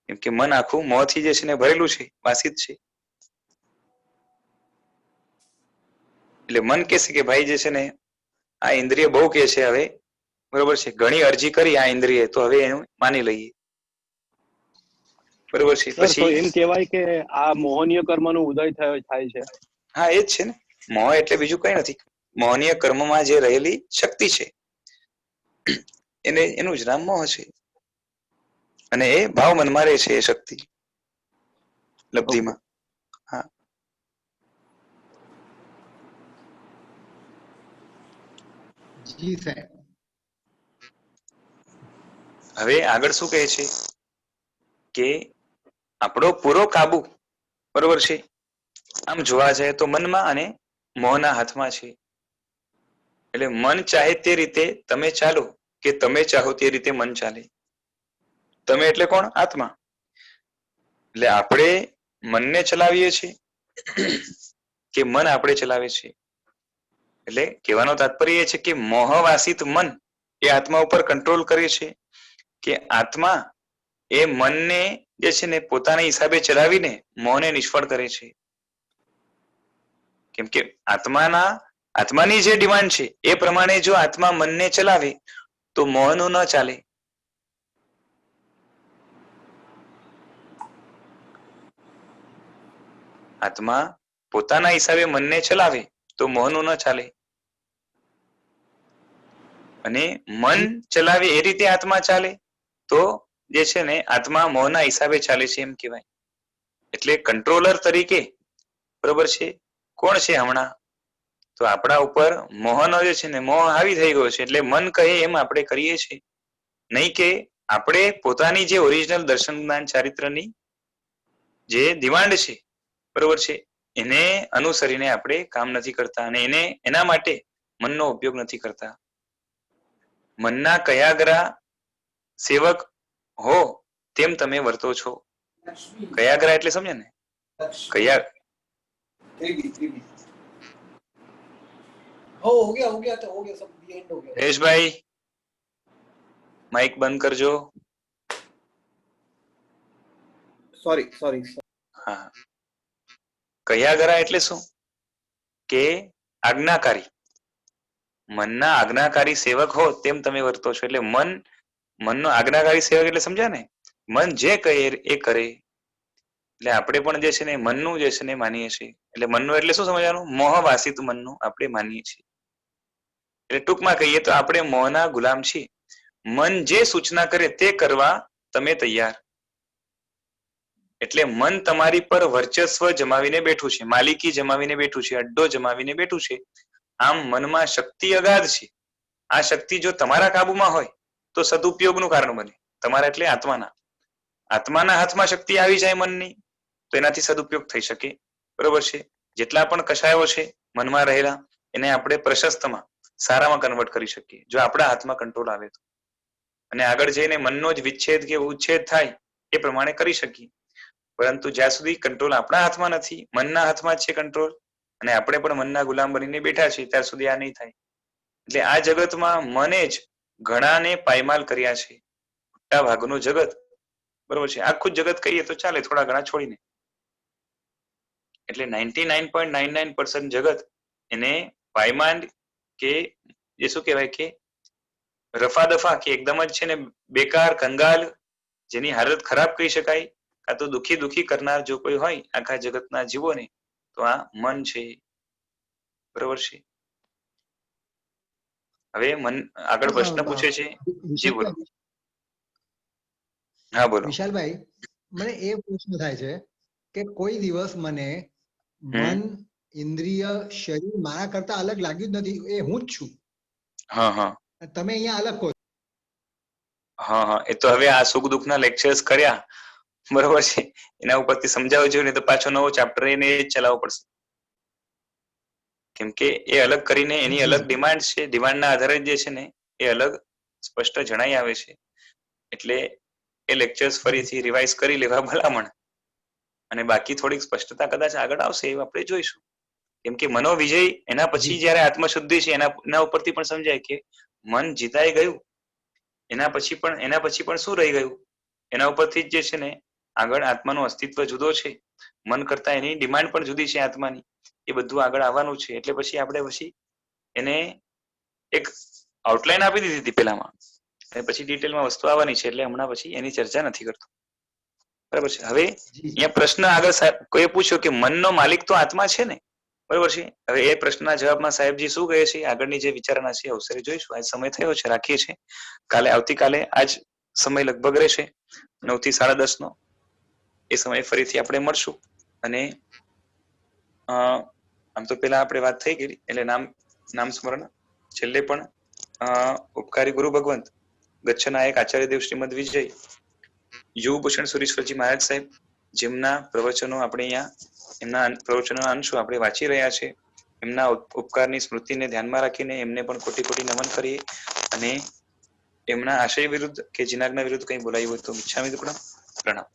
કેમ કે મન આખું મોહથી જે છે ને ભરેલું છે, વાસિત છે. એટલે મન કહેશે કે ભાઈ જે છે ને આ ઇન્દ્રિય બહુ કે છે, હવે બરોબર છે, ઘણી અરજી કરી આ ઇન્દ્રિય, તો હવે એનું માની લઈએ, બરોબર છે. પછી એમ કહેવાય કે આ મોહનીય કર્મનો ઉદય થાય છે. હા, એ જ છે ને. મોહ એટલે બીજું કઈ નથી. મોહનીય કર્મમાં જે રહેલી શક્તિ છે એનું જ નામ મોહ છે. અને એ ભાવ મનમાં રહે છે, એ શક્તિ લબ્ધિમાં. હા, જી સાહેબ. હવે આગળ શું કહે છે કે આપણો પૂરો કાબુ, બરોબર છે, આમ જોવા જાય તો મનમાં અને મોહના હાથમાં છે. એટલે મન ચાહે તે રીતે તમે ચાલો, કે તમે ચાહો તે રીતે મન ચાલે. તમે એટલે કોણ? આત્મા. એટલે આપણે મનને ચલાવીએ છીએ કે મન આપણે ચલાવે છે. એટલે કહેવાનો તાત્પર્ય એ છે કે મોહવાસિત મન એ આત્મા ઉપર કંટ્રોલ કરે છે કે આત્મા એ મનને જે છે ને પોતાના હિસાબે ચલાવીને મોહને નિષ્ફળ કરે છે. કેમ કે આત્માની જે ડિમાન્ડ છે એ પ્રમાણે જો આત્મા મનને ચલાવે તો મોહનું ન ચાલે. આત્મા પોતાના હિસાબે મનને ચલાવે તો મોહનું ન ચાલે. અને મન ચલાવે એ રીતે આત્મા ચાલે તો જે છે ને આત્મા મોહના હિસાબે ચાલે છે એમ કહેવાય. એટલે કંટ્રોલર તરીકે બરોબર છે કોણ છે હમણાં? તો આપણા ઉપર મોહનો જે છે ને મોહ હાવી થઈ ગયો છે. એટલે મન કહે એમ આપણે કરીએ છીએ, નહીં કે આપણે પોતાની જે ઓરિજિનલ દર્શન જ્ઞાન ચારિત્રની જે ડિમાન્ડ છે બરોબર છે એને અનુસરીને આપણે કામ નથી કરતા અને એના માટે મનનો ઉપયોગ નથી કરતા. મનના કયાગરા સેવક હો તેમ તમે વર્તો છો. કયાગરા એટલે સમજે ને? કયા हो गया तो हो गया सब एंड हो गया. જયેશભાઈ માઇક બંધ કરજો. सॉरी હા, કયાગરા એટલે શું? કે આજ્ઞાકારી. મનના આજ્ઞાકારી સેવક હો તેમ તમે વર્તો છો. એટલે મનનો આજ્ઞાકારી સેવક એટલે સમજ્યા ને? મન જે કહે એ કરે. એટલે આપણે પણ જે છે ને મનનું જે છે ને માનીએ છીએ. એટલે મનનું એટલે શું સમજવાનું? મોહવાસિત મનનું આપણે માનીએ છીએ. એટલે ટૂંકમાં કહીએ તો આપણે મોહના ગુલામ છીએ. મન જે સૂચના કરે તે કરવા તમે તૈયાર. એટલે મન તમારી પર વર્ચસ્વ જમાવીને બેઠું છે, માલિકી જમાવીને બેઠું છે, અડ્ડો જમાવીને બેઠું છે. આમ મનમાં શક્તિ અગાધ છે. આ શક્તિ જો તમારા કાબુમાં હોય તો સદુપયોગનું કારણ બને. તમારા એટલે આત્માના હાથમાં શક્તિ આવી જાય મનની તો એનાથી સદુપયોગ થઈ શકે. બરોબર છે? જેટલા પણ કષાયો છે મનમાં રહેલા એને આપણે પ્રશસ્તમાં સારામાં કન્વર્ટ કરી શકીએ જો આપણા હાથમાં કંટ્રોલ આવે તો. અને આગળ જઈને મનનો જ વિચ્છેદ કે ઉચ્છેદ થાય એ પ્રમાણે કરી શકીએ. પરંતુ જ્યાં સુધી કંટ્રોલ આપણા હાથમાં નથી, મનના હાથમાં જ છે કંટ્રોલ, અને આપણે પણ મનના ગુલામ બનીને બેઠા છીએ ત્યાં સુધી આ નહીં થાય. એટલે આ જગતમાં મને જ ઘણાને પાયમાલ કર્યા છે. મોટા ભાગનું જગત બરોબર છે, આખું જગત કહીએ તો ચાલે, થોડા ઘણા છોડીને. એટલે 99.99% જગત એને પાયમાલ કે જે શું કહેવાય કે રફા દફા કે એકદમ જ છે ને બેકાર કંગાલ, જેની હાલત ખરાબ કહી શકાય, કાં તો દુખી કરનાર જો કોઈ હોય આખા જગતના જીવોને તો આ મન છે. બરોબર છે? હવે મન આગળ પ્રશ્ન પૂછે છે. જી બોલો. હા બોલો. વિશાલભાઈ, મને એ પ્રશ્ન થાય છે કે કોઈ દિવસ મને મન, ઇન્દ્રિય, શરીર મારા કરતા અલગ લાગ્યું જ નથી, એ હું જ છું. હા. તમે અહીંયા અલગ કહો. હા, એ તો હવે આ સુખ દુઃખના લેક્ચર્સ કર્યા બરોબર છે, એના ઉપરથી સમજાવવું જોઈએ ને તો પાછો નવો ચેપ્ટર એને જ ચલાવવો પડશે. કેમ કે એ અલગ કરીને એની અલગ ડિમાન્ડ છે, ડિમાન્ડના આધારે જે છે ને એ અલગ સ્પષ્ટ જણાઈ આવે છે. એટલે એ લેક્ચર્સ ફરીથી રિવાઇઝ કરી લેવા ભલામણ. અને બાકી થોડીક સ્પષ્ટતા કદાચ આગળ આવશે એવું આપણે જોઈશું. કેમ કે મનોવિજય એના પછી જયારે આત્મશુદ્ધિ છે એના ઉપરથી પણ સમજાય કે મન જીતાઈ ગયું, એના પછી પણ શું રહી ગયું, એના ઉપરથી જ જે છે ને આગળ આત્માનું અસ્તિત્વ જુદો છે, મન કરતા એની ડિમાન્ડ પણ જુદી છે આત્માની, એ બધું આગળ આવવાનું છે. એટલે પછી આપણે એને એક આઉટલાઈન આપી દીધી હતી પેલામાં, અને પછી ડિટેલમાં વસ્તુ આવવાની છે, એટલે હમણાં પછી એની ચર્ચા નથી કરતો. બરાબર છે? હવે અહીંયા પ્રશ્ન આગળ કોઈ પૂછ્યો કે મનનો માલિક તો આત્મા છે ને, બરોબર છે? હવે એ પ્રશ્નના જવાબમાં સાહેબજી શું કહે છે, આગળની જે વિચારણા છે અવસરે જોઈશું. આજ સમય થયો છે, રાખીએ છીએ. આવતીકાલે આજ સમય લગભગ રહેશે 9 થી 10:30 નો. એ સમયે ફરીથી આપણે મળશું. અને આમ તો પેલા આપણે વાત થઈ ગઈ એટલે નામ સ્મરણ. છેલ્લે પણ ઉપકારી ગુરુ ભગવંત ગચ્છનાયક આચાર્ય દેવ શ્રીમદ વિજય યુગભૂષણ સુરેશ્વરજી મહારાજ સાહેબ, જેમના પ્રવચનો આપણે અહીંયા એમના પ્રવચનોના અંશો આપણે વાંચી રહ્યા છે, એમના ઉપકારની સ્મૃતિને ધ્યાનમાં રાખીને એમને પણ કોટી નમન કરીએ. અને એમના આશય વિરુદ્ધ કે જીનાજ્ઞા વિરુદ્ધ કંઈ બોલાયું હોય તો મિચ્છામિ દુક્કડમ. પ્રણામ.